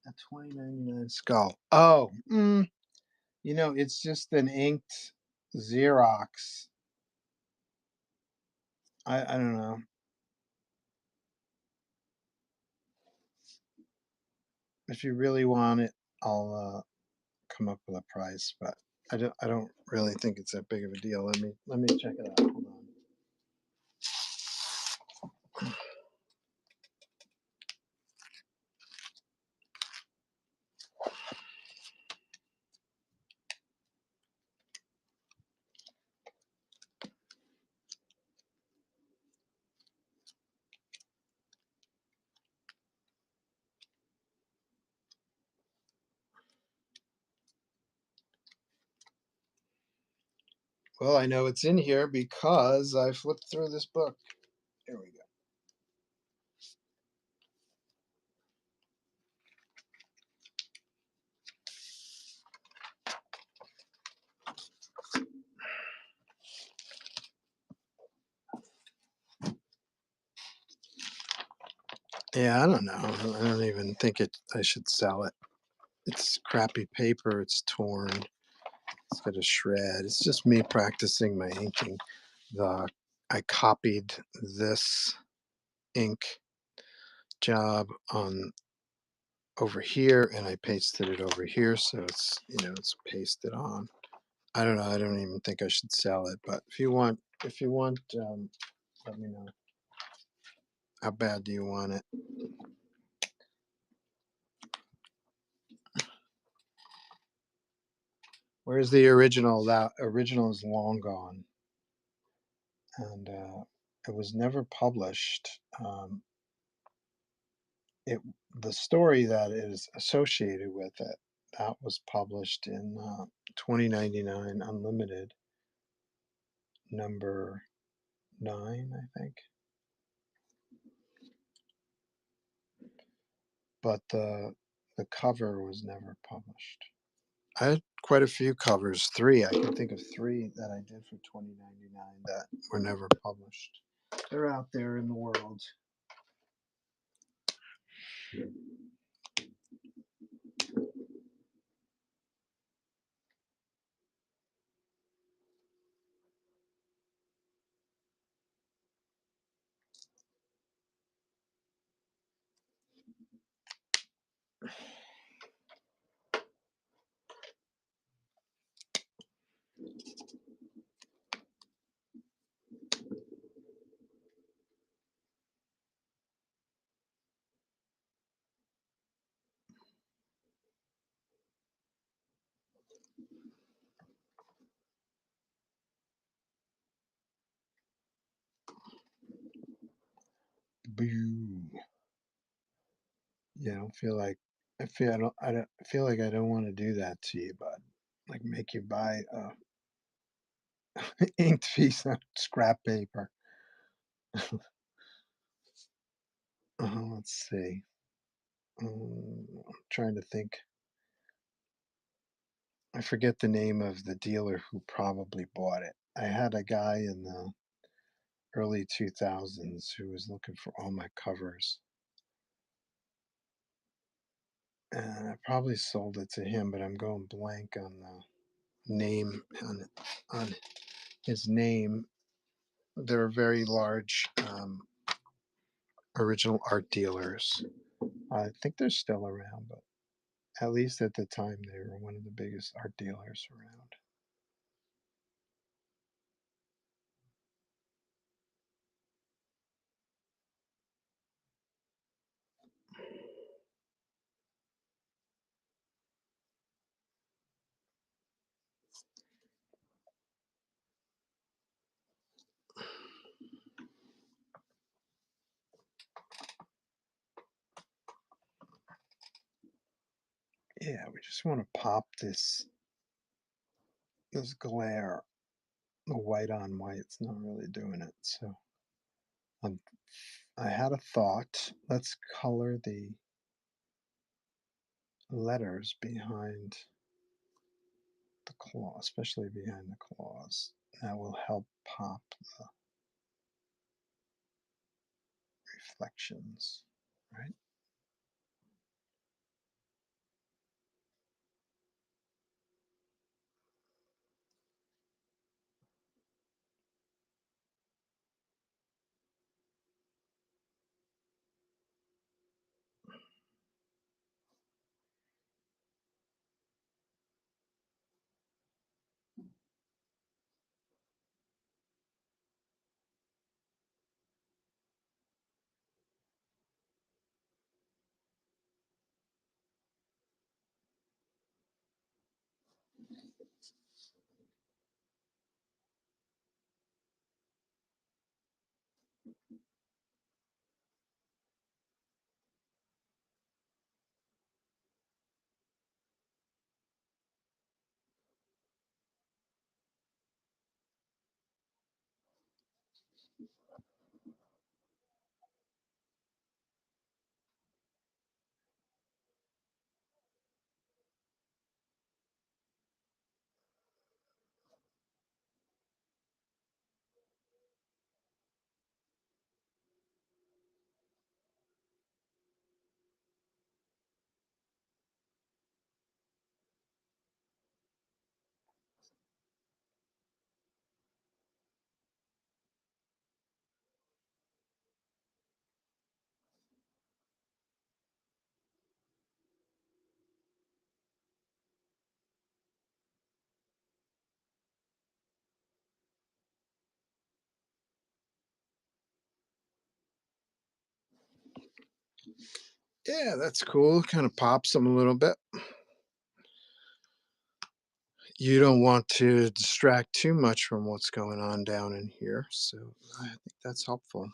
A 2099 skull. Oh, it's just an inked Xerox. I don't know. If you really want it, I'll come up with a price, but I don't really think it's that big of a deal. Let me check it out. Hold on. Well, I know it's in here because I flipped through this book. Here we go. Yeah, I don't know. I don't even think I should sell it. It's crappy paper. It's torn. It's got a shred. It's just me practicing my inking. The I copied this ink job on over here and I pasted it over here, so it's pasted on. I don't know. I don't even think I should sell it, but if you want, let me know. How bad do you want it? Where's the original? That original is long gone, and it was never published. It the story that is associated with it that was published in 2099 Unlimited number 9, I think. But the cover was never published. I had quite a few covers, three. I can think of three that I did for 2099 that were never published. They're out there in the world. Boo. Yeah, I don't feel like I feel like I don't want to do that to you, bud. Like make you buy a inked piece of scrap paper. Let's see. I'm trying to think. I forget the name of the dealer who probably bought it. I had a guy in the early 2000s who was looking for all my covers. And I probably sold it to him, but I'm going blank on the name on his name. They're very large original art dealers. I think they're still around, but at least at the time they were one of the biggest art dealers around. Yeah, we just want to pop this glare. The white on white, it's not really doing it. So um, I had a thought. Let's color the letters behind the claw, especially behind the claws. That will help pop the reflections, right? Yeah, that's cool. Kind of pops them a little bit. You don't want to distract too much from what's going on down in here, so I think that's helpful.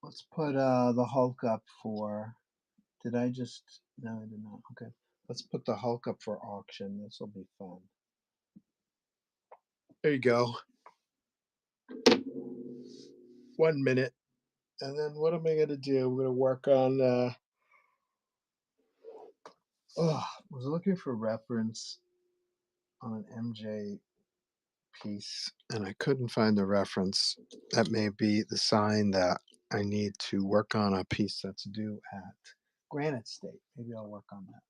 Let's put the Hulk up for. Did I just? No, I did not. Okay. Let's put the Hulk up for auction. This will be fun. There you go. 1 minute. And then what am I going to do? I'm going to work on. I was looking for reference on an MJ piece and I couldn't find the reference. That may be the sign that I need to work on a piece that's due at Granite State. Maybe I'll work on that.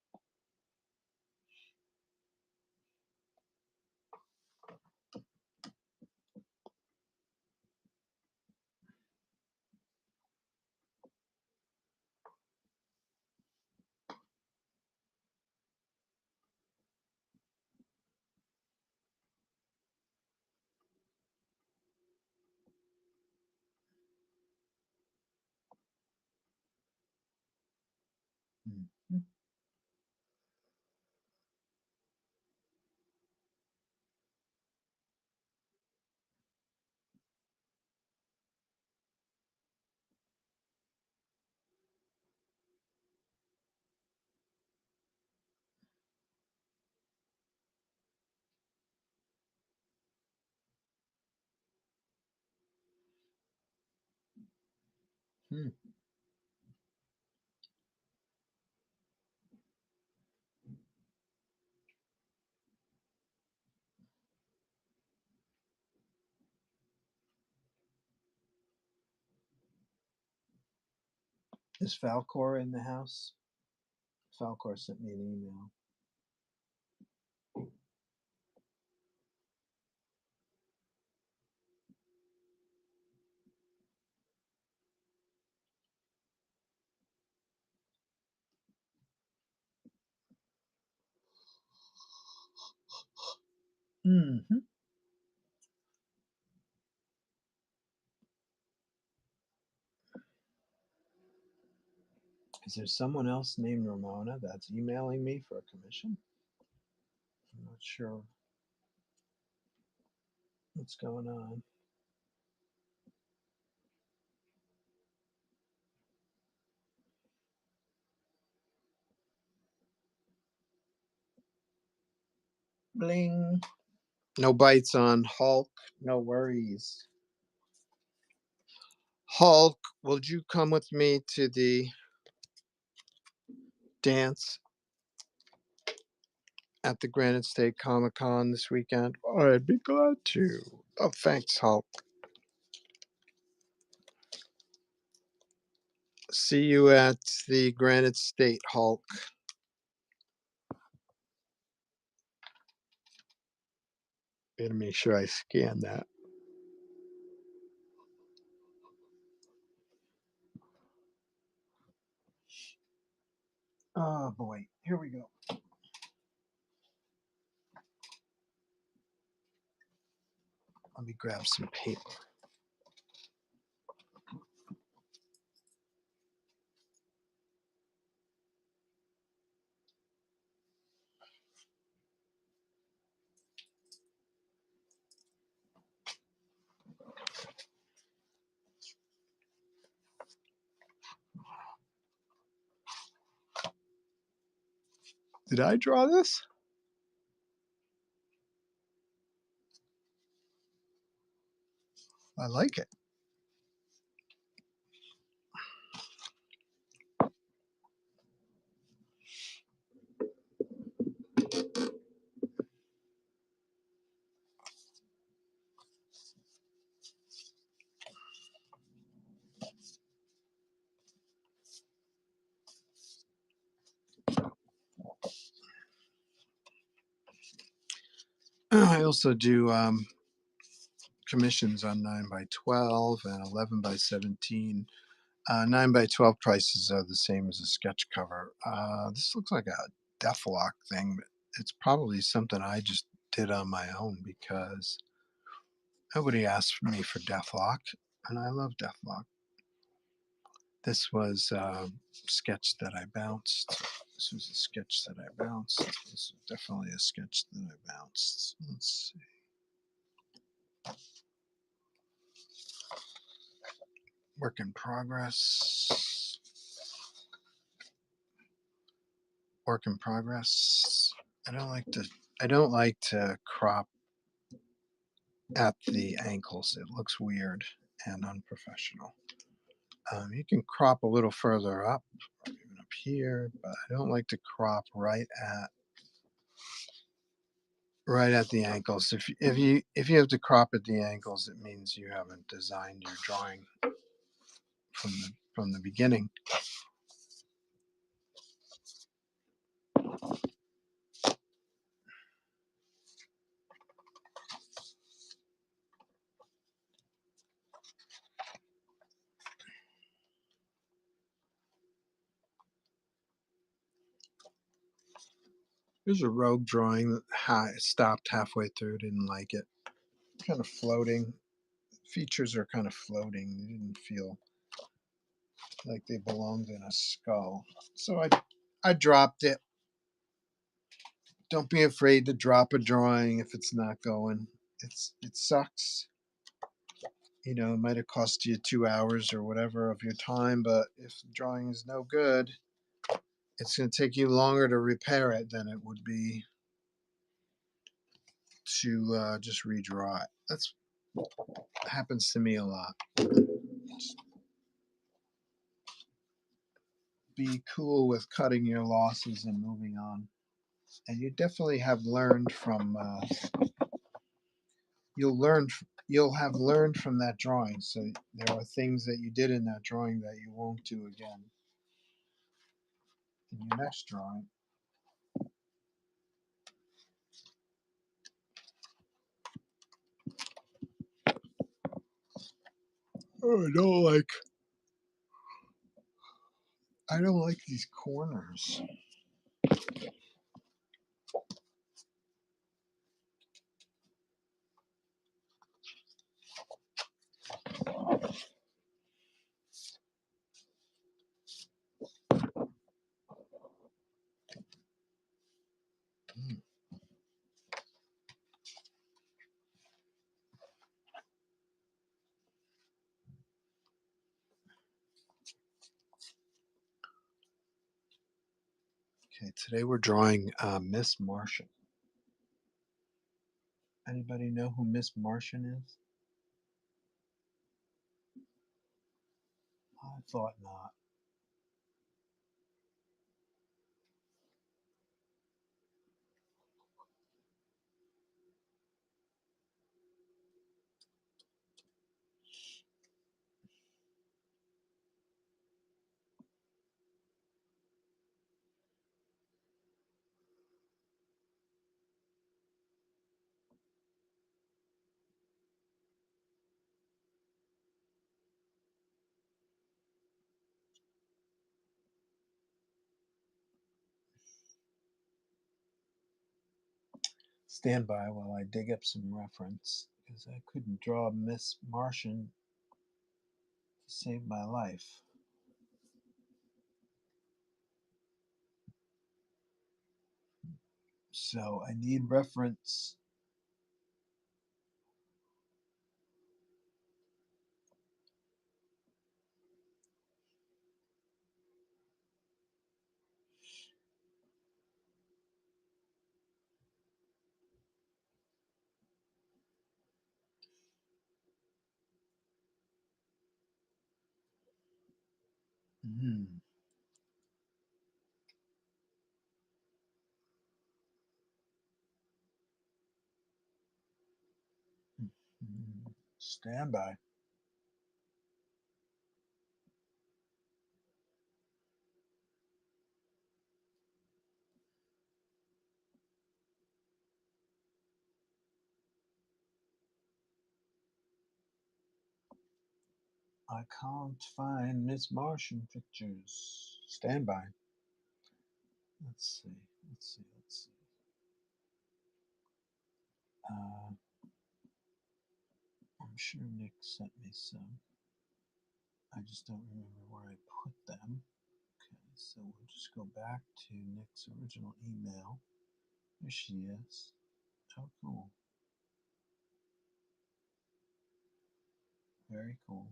Mhm. Hmm. Is Falcor in the house? Falcor sent me an email. Hmm. Is there someone else named Ramona that's emailing me for a commission? I'm not sure what's going on. Bling. No bites on Hulk. No worries. Hulk, would you come with me to the dance at the Granite State Comic Con this weekend? I'd be glad to. Oh, thanks, Hulk. See you at the Granite State, Hulk. Gotta make sure I scan that. Oh boy, here we go. Let me grab some paper. Did I draw this? I like it. I also do commissions on 9 by 12 and 11 by 17. 9 by 12 prices are the same as a sketch cover. This looks like a Deathlock thing, but it's probably something I just did on my own because nobody asked me for Deathlock, and I love Deathlock. This was a sketch that I bounced. This was a sketch that I bounced. This is definitely a sketch that I bounced. Let's see. Work in progress. Work in progress. I don't like to crop at the ankles. It looks weird and unprofessional. You can crop a little further up, or even up here, but I don't like to crop right at the ankles. If you have to crop at the ankles, it means you haven't designed your drawing from the beginning. Here's a rogue drawing that stopped halfway through. Didn't like it. Kind of floating. Features are kind of floating. They didn't feel like they belonged in a skull. So I dropped it. Don't be afraid to drop a drawing if it's not going. It sucks. You know, it might have cost you 2 hours or whatever of your time, but if the drawing is no good, it's going to take you longer to repair it than it would be to just redraw it. That's happens to me a lot. Just be cool with cutting your losses and moving on. And you definitely have learned from. You'll have learned from that drawing. So there are things that you did in that drawing that you won't do again in your next drawing. Oh, I don't like these corners. Okay, today we're drawing Miss Martian. Anybody know who Miss Martian is? I thought not. Stand by while I dig up some reference because I couldn't draw Miss Martian to save my life. So I need reference. Hmm. Stand by. I can't find Miss Martian pictures. Stand by. Let's see. Let's see. Let's see. I'm sure Nick sent me some. I just don't remember where I put them. Okay, so we'll just go back to Nick's original email. There she is. Oh, cool. Very cool.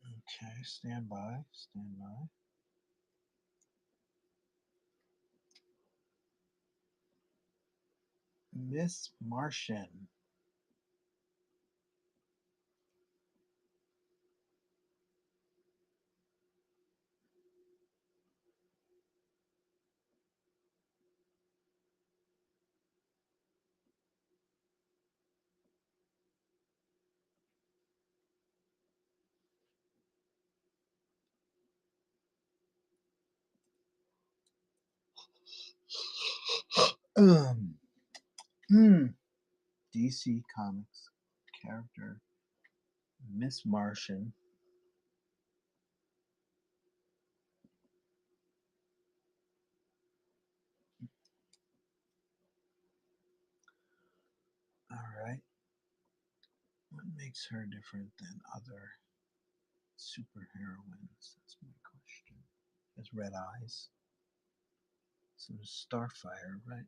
Okay, stand by, stand by. Miss Martian. Um, DC Comics character Miss Martian. All right. What makes her different than other superheroines? That's my question. She has red eyes. So does Starfire, right?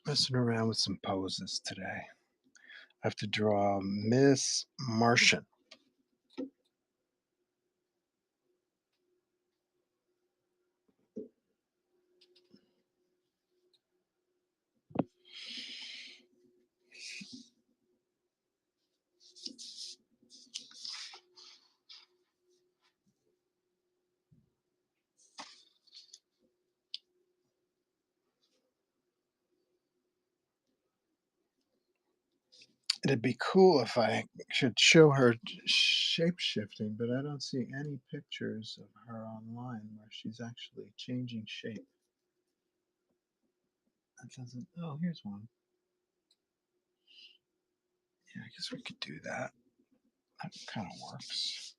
Messing around with some poses today. I have to draw Miss Martian. It'd be cool if I should show her shape shifting, but I don't see any pictures of her online where she's actually changing shape. That doesn't. Oh, here's one. Yeah, I guess we could do that. That kind of works.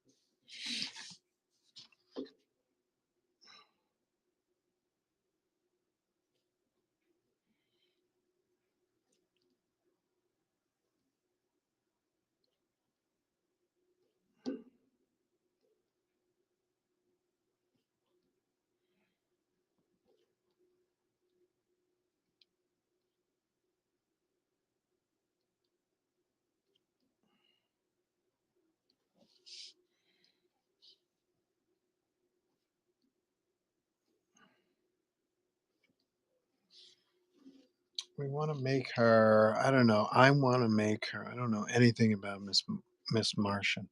We want to make her. I don't know. I want to make her. I don't know anything about Miss Martian,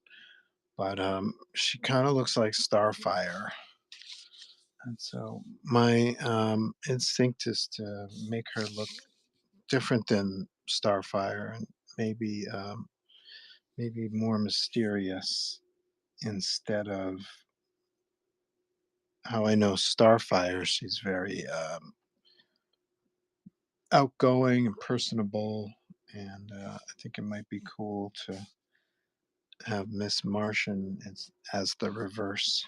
but she kind of looks like Starfire, and so my instinct is to make her look different than Starfire and maybe more mysterious instead of how I know Starfire. She's very outgoing and personable, and I think it might be cool to have Miss Martian as the reverse.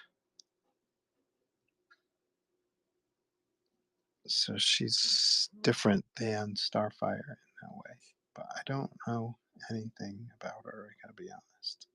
So she's different than Starfire in that way. But I don't know anything about her, I gotta be honest.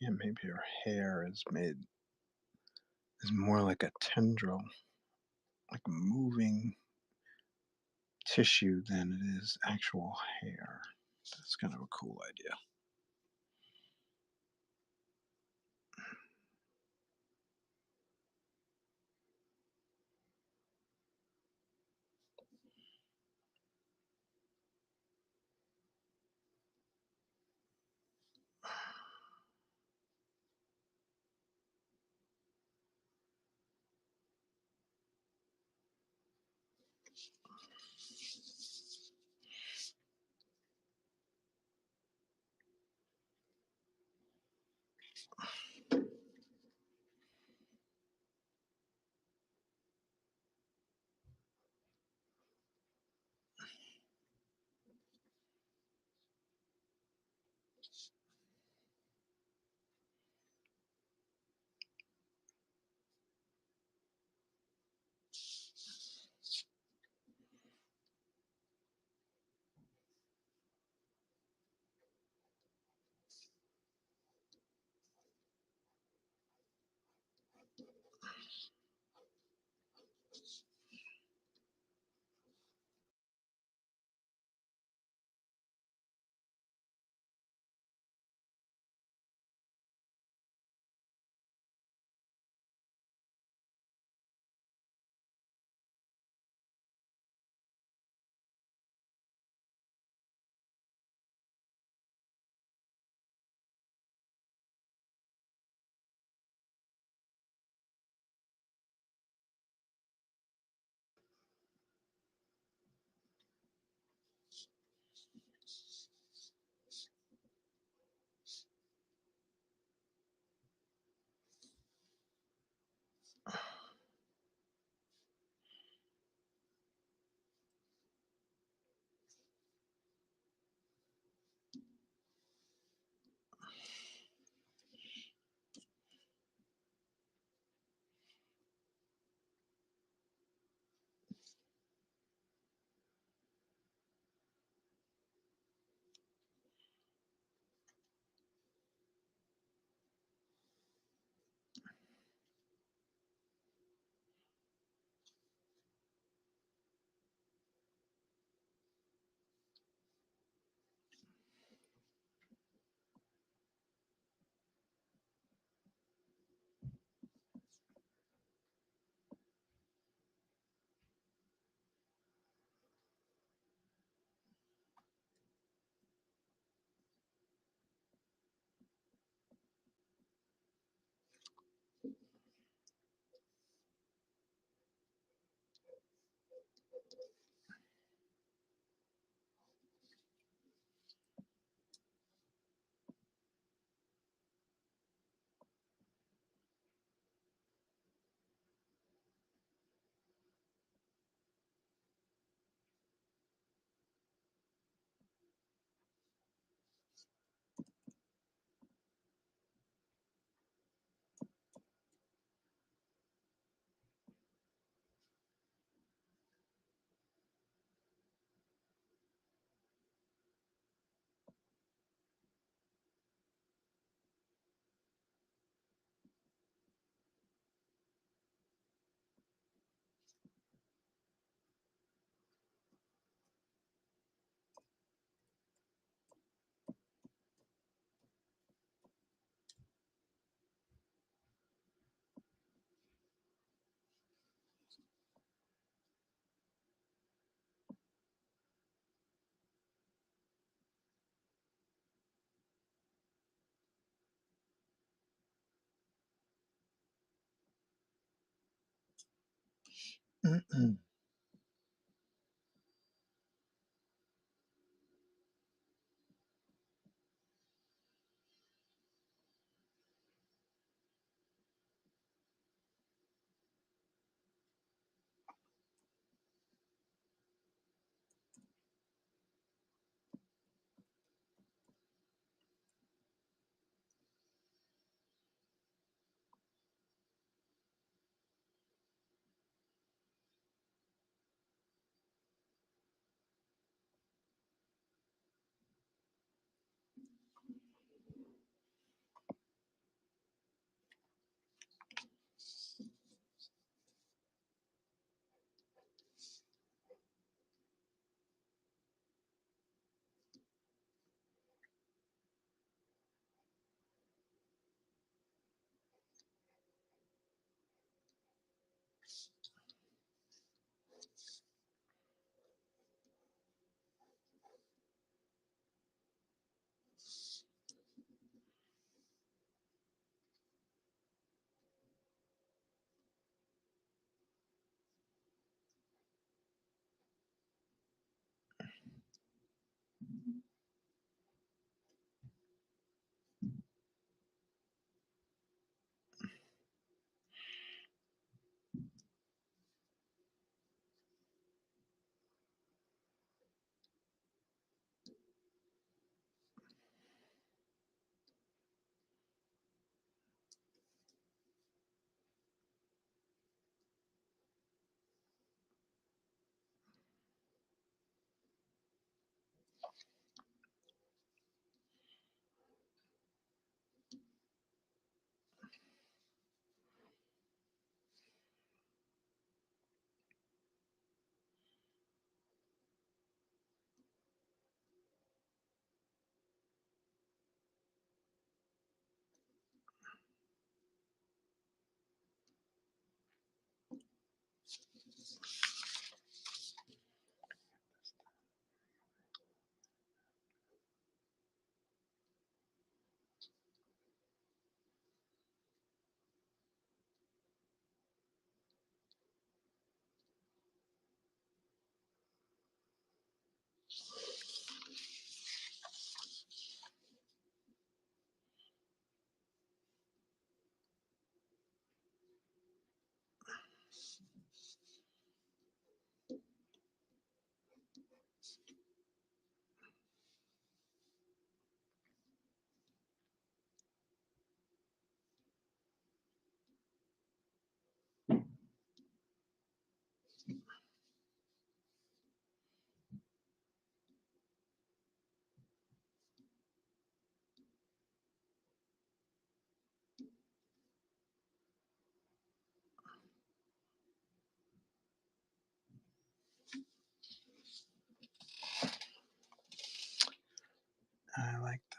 Yeah, maybe her hair is more like a tendril, like moving tissue than it is actual hair. That's kind of a cool idea.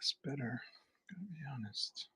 this better, gotta be honest.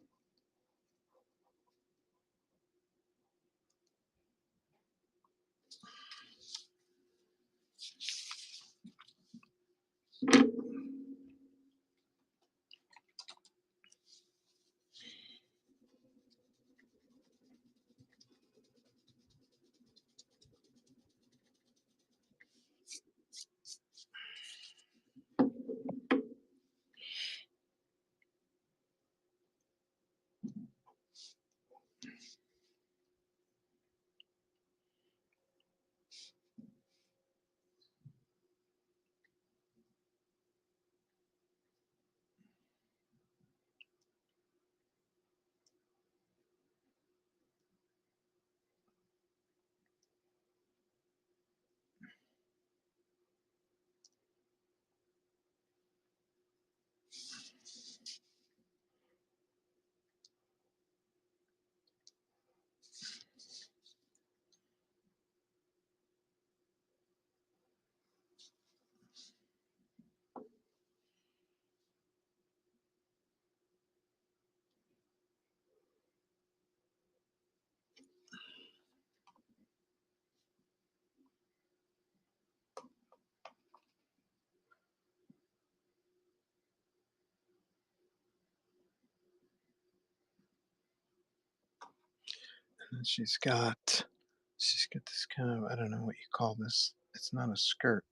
And she's got this kind of, I don't know what you call this. It's not a skirt.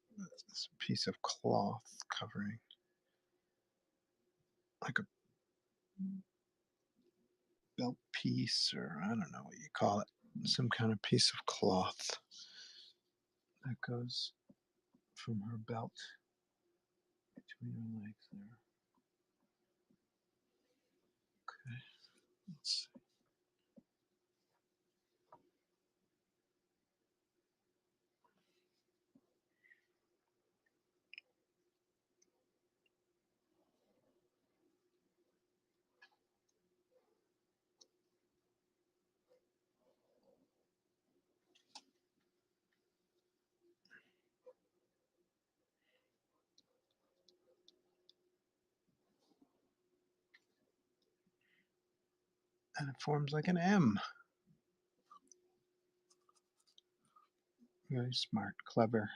It's a piece of cloth covering, like a belt piece, or I don't know what you call it. Some kind of piece of cloth that goes from her belt between her legs there. Okay, let's see. And it forms like an M. Very smart, clever.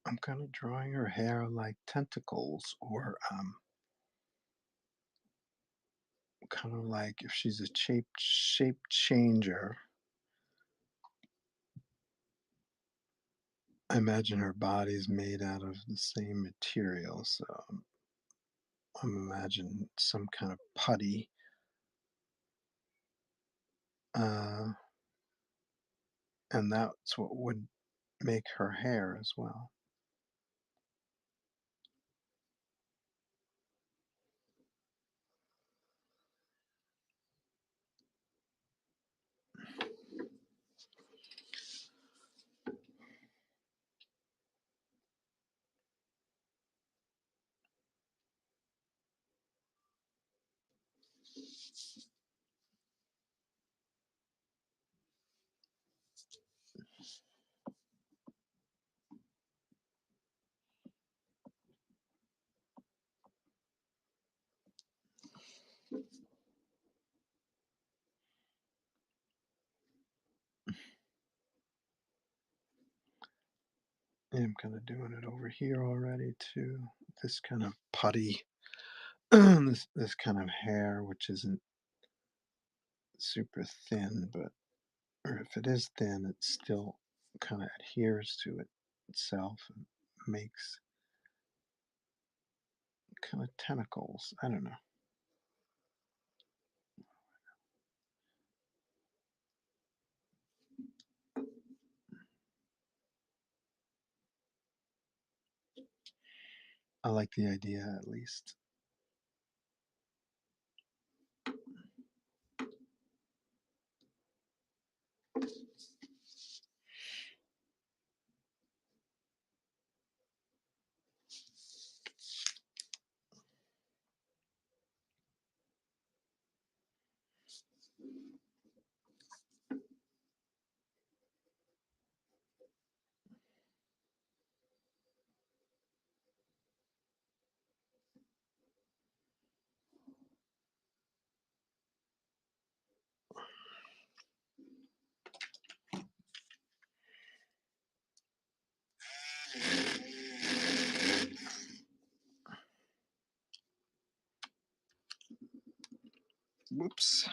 I'm kind of drawing her hair like tentacles, or kind of like if she's a shape changer. I imagine her body's made out of the same material, so I'm imagining some kind of putty, uh, and that's what would make her hair as well. Yeah, I'm kind of doing it over here already too. This kind of putty, this kind of hair, which isn't super thin, but or if it is thin, it still kind of adheres to itself and makes kind of tentacles. I don't know. I like the idea at least. Whoops.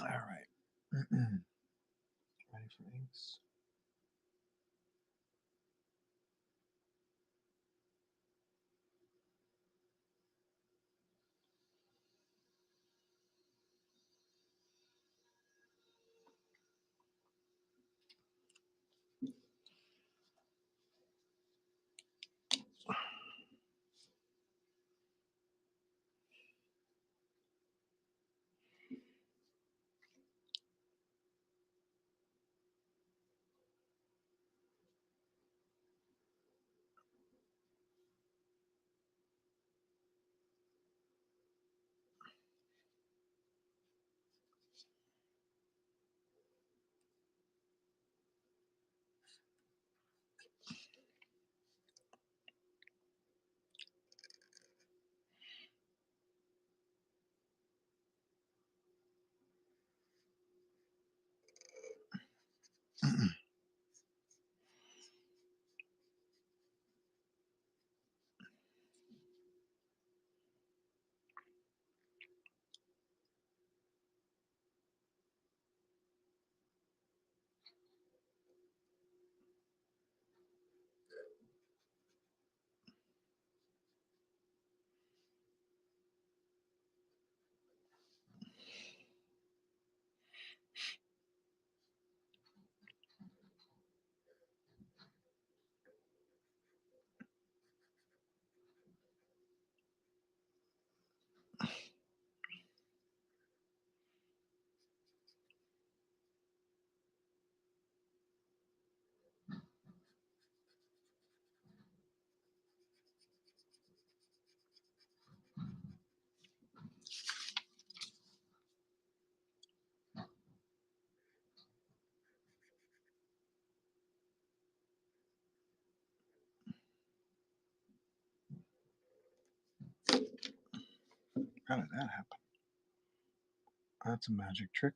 All right. Ready for inks? How did that happen? That's a magic trick.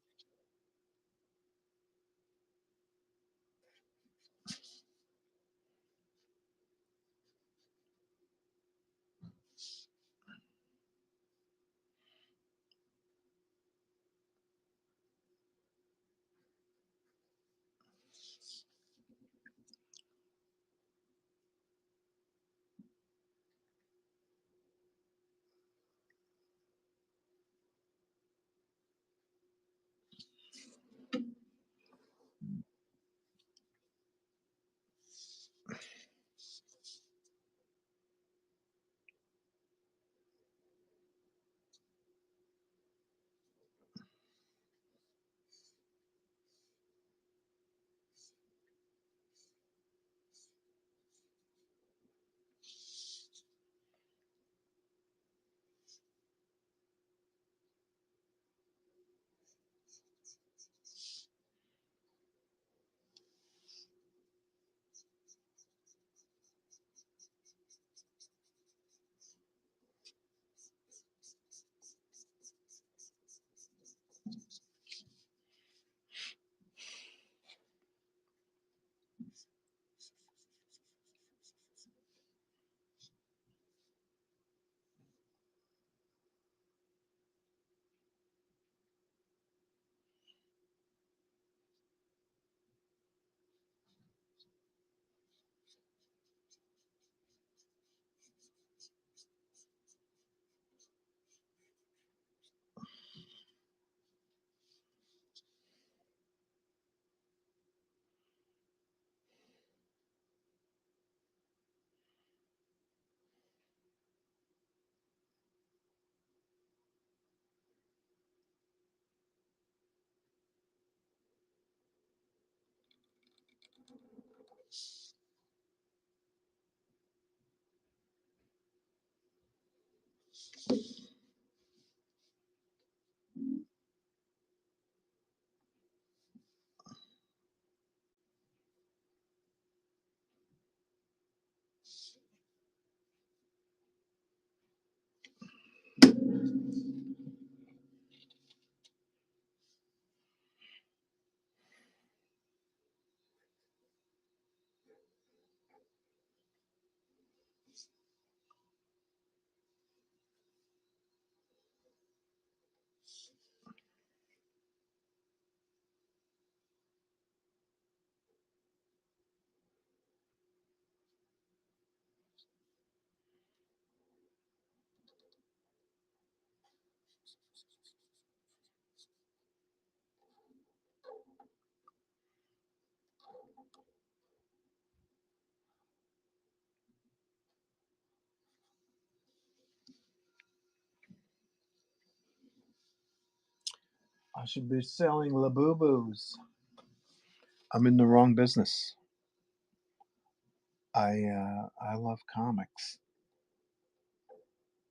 I should be selling Labubus. I'm in the wrong business. I love comics,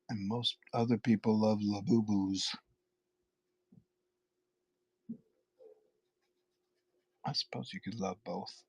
and most other people love Labubus. I suppose you could love both.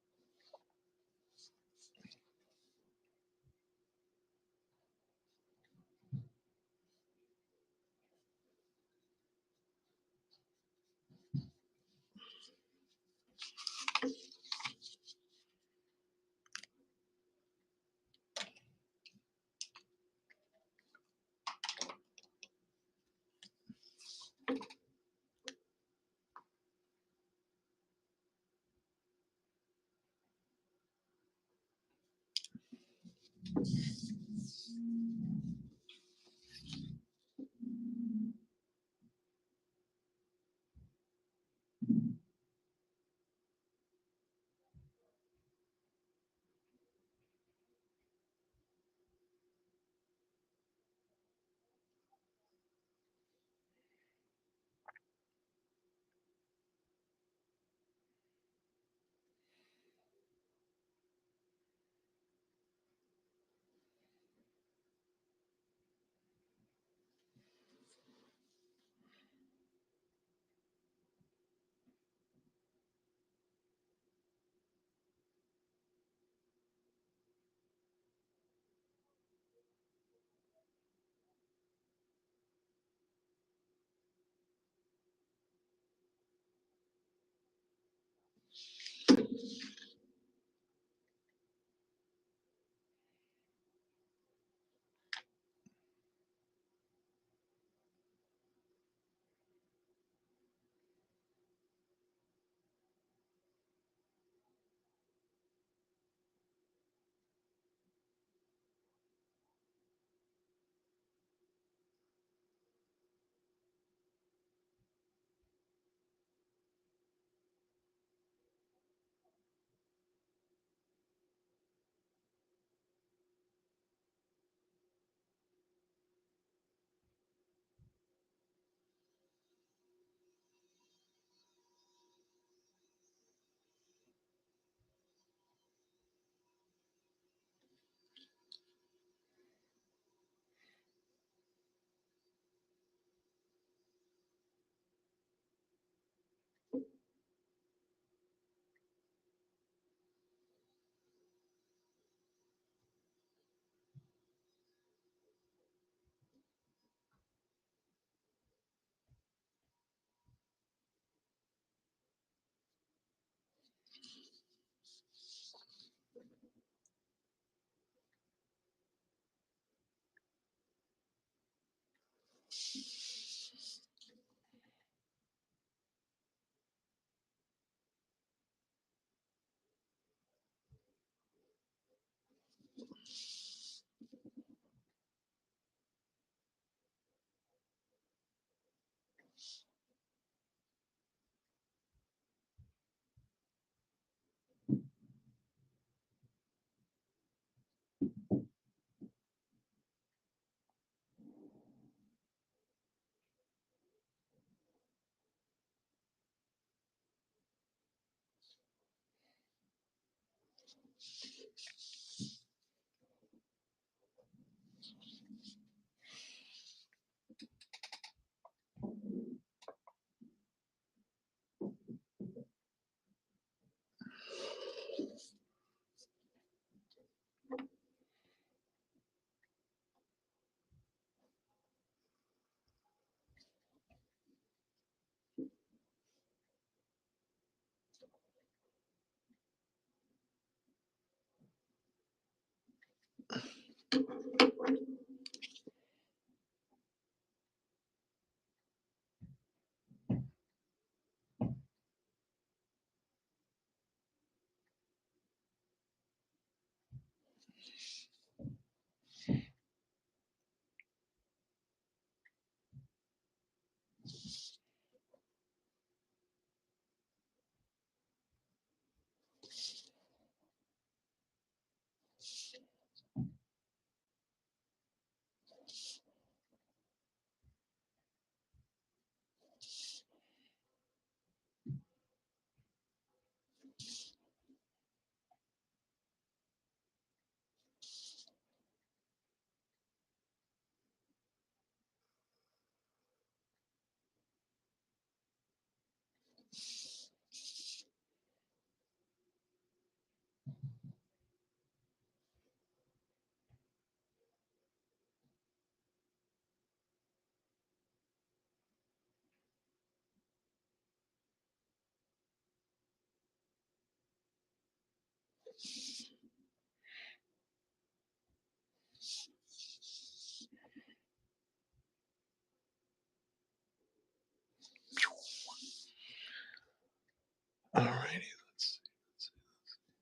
All righty, let's see.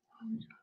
What we got?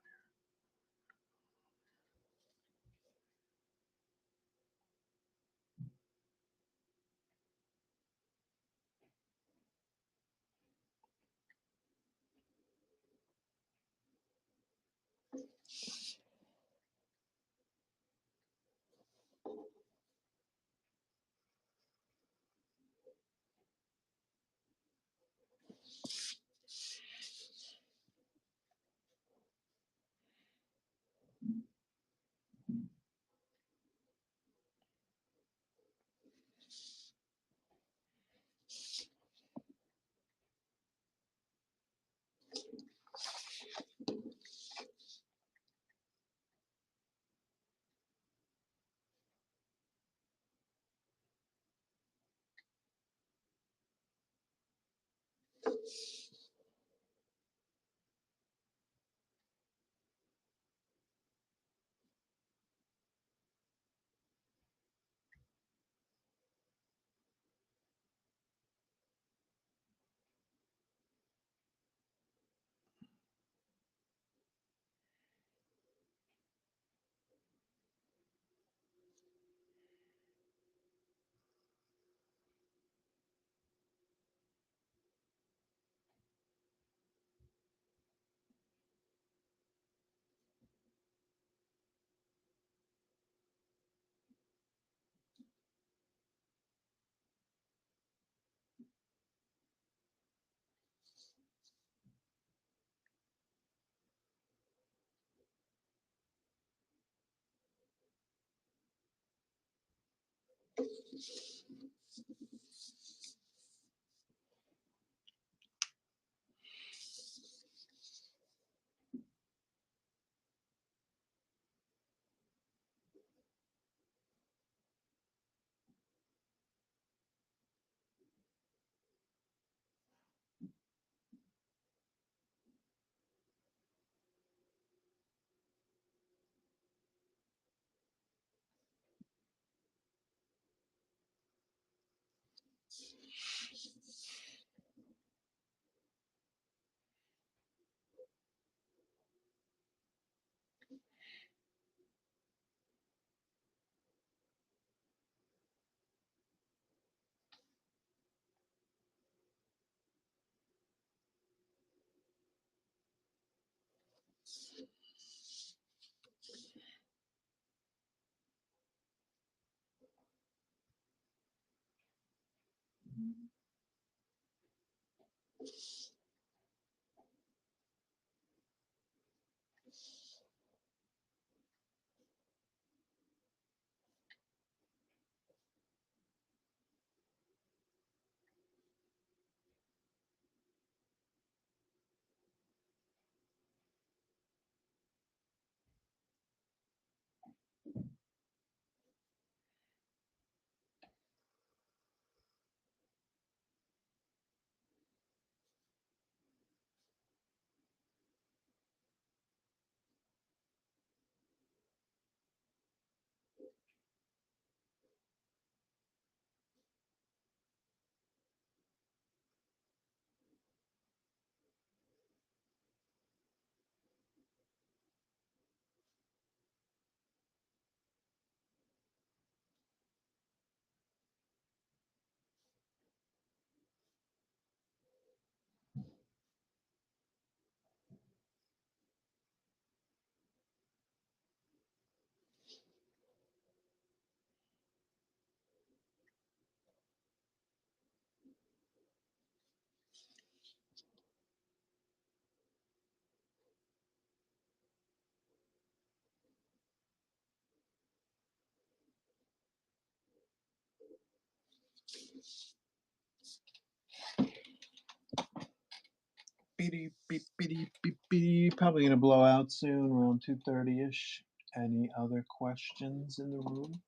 Beep, beep, beep, beep, beep. Probably gonna blow out soon, around 2:30ish. Any other questions in the room?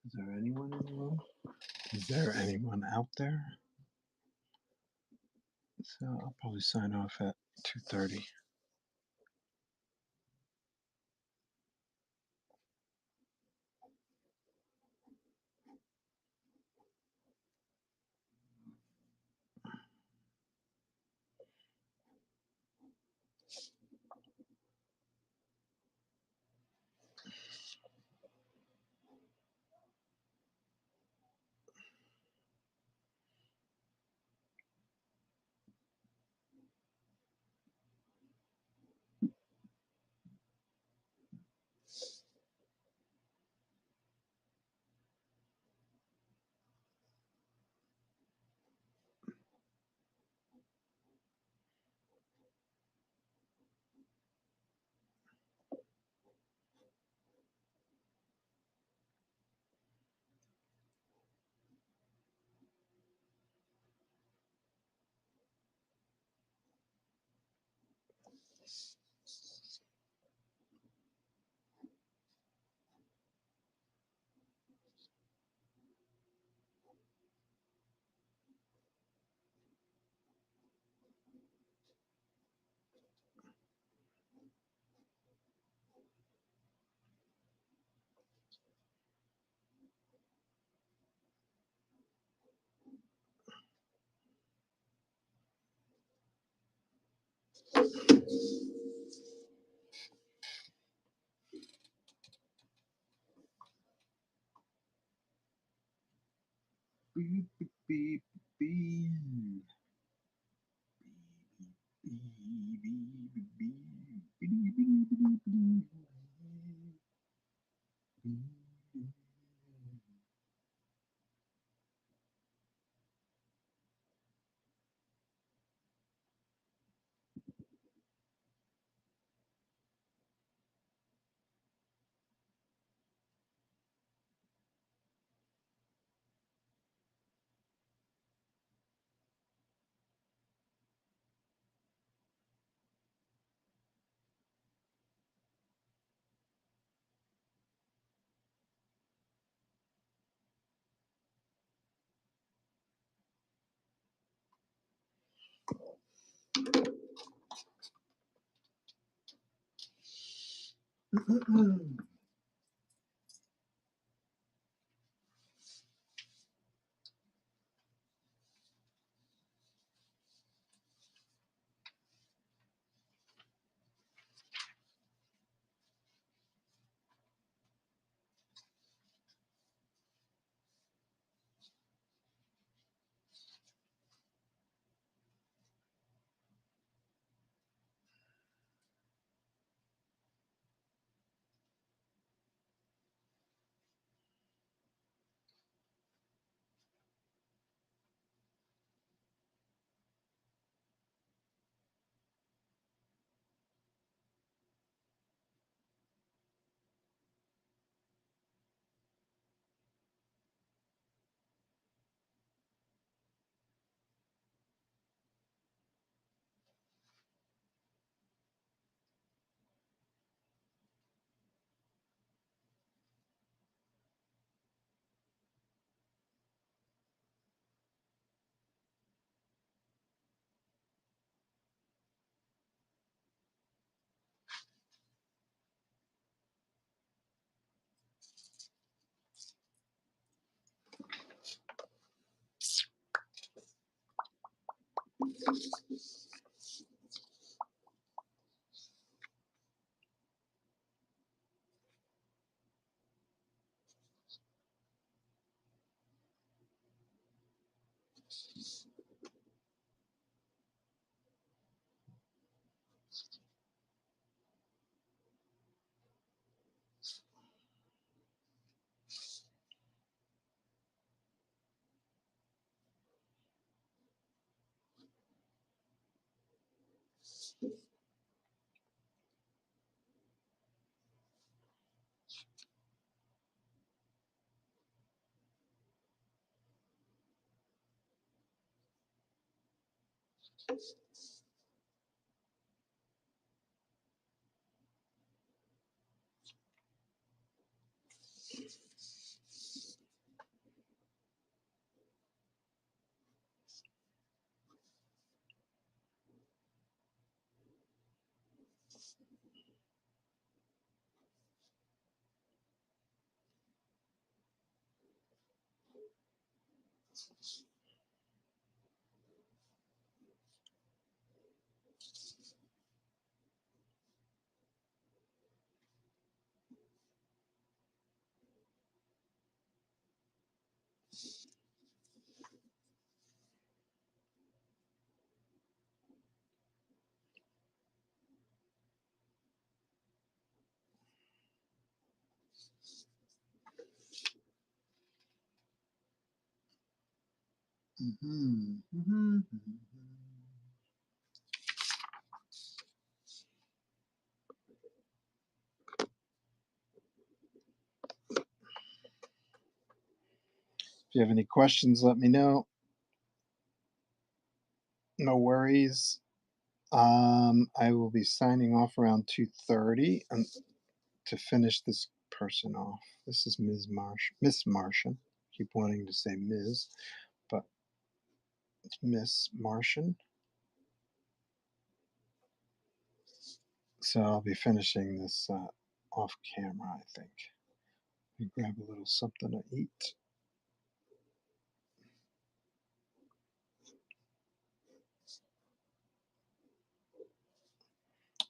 Is there anyone in the room? Is there anyone out there? So I'll probably sign off at 2:30. Beep, beep, beep, beep. Mhm, mhm, mhm. If you have any questions, let me know. No worries. I will be signing off around 2:30 to finish this person off. This is Miss Martian. Keep wanting to say Ms., but it's Miss Martian. So I'll be finishing this off camera, I think. Let me grab a little something to eat.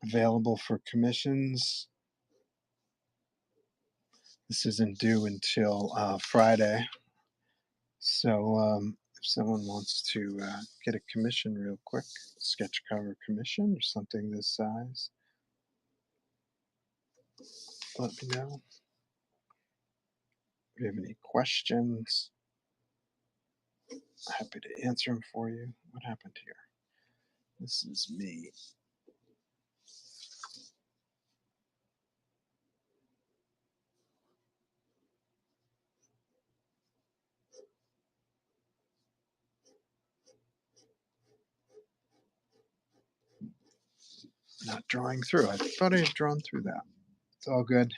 Available for commissions. This isn't due until Friday. So if someone wants to get a commission real quick, sketch cover commission or something this size, let me know. If you have any questions, happy to answer them for you. What happened here? This is me. Not drawing through. I thought I had drawn through that. It's all good.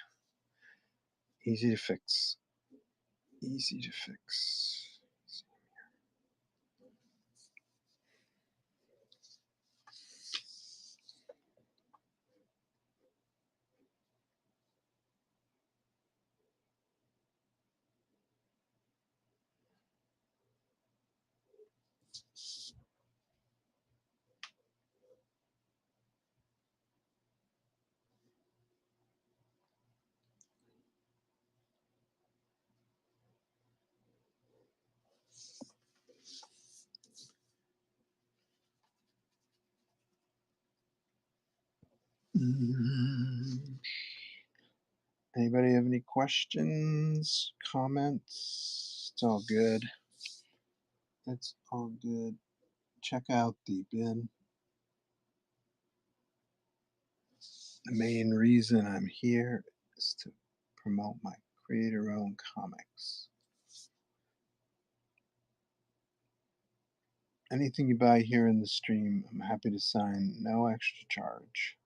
Easy to fix. Easy to fix. Anybody have any questions, comments? It's all good. It's all good. Check out Deep In. The main reason I'm here is to promote my creator-owned comics. Anything you buy here in the stream, I'm happy to sign, no extra charge.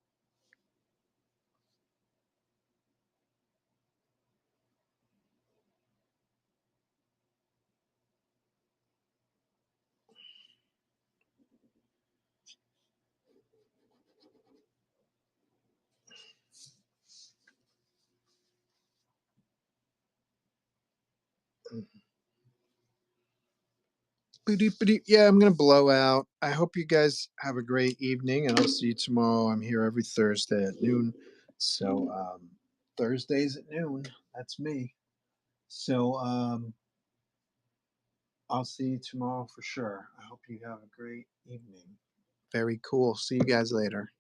Yeah, I'm gonna blow out. I hope you guys have a great evening, and I'll see you tomorrow. I'm here every Thursday at noon. So Thursdays at noon. That's me. So I'll see you tomorrow for sure. I hope you have a great evening. Very cool. See you guys later.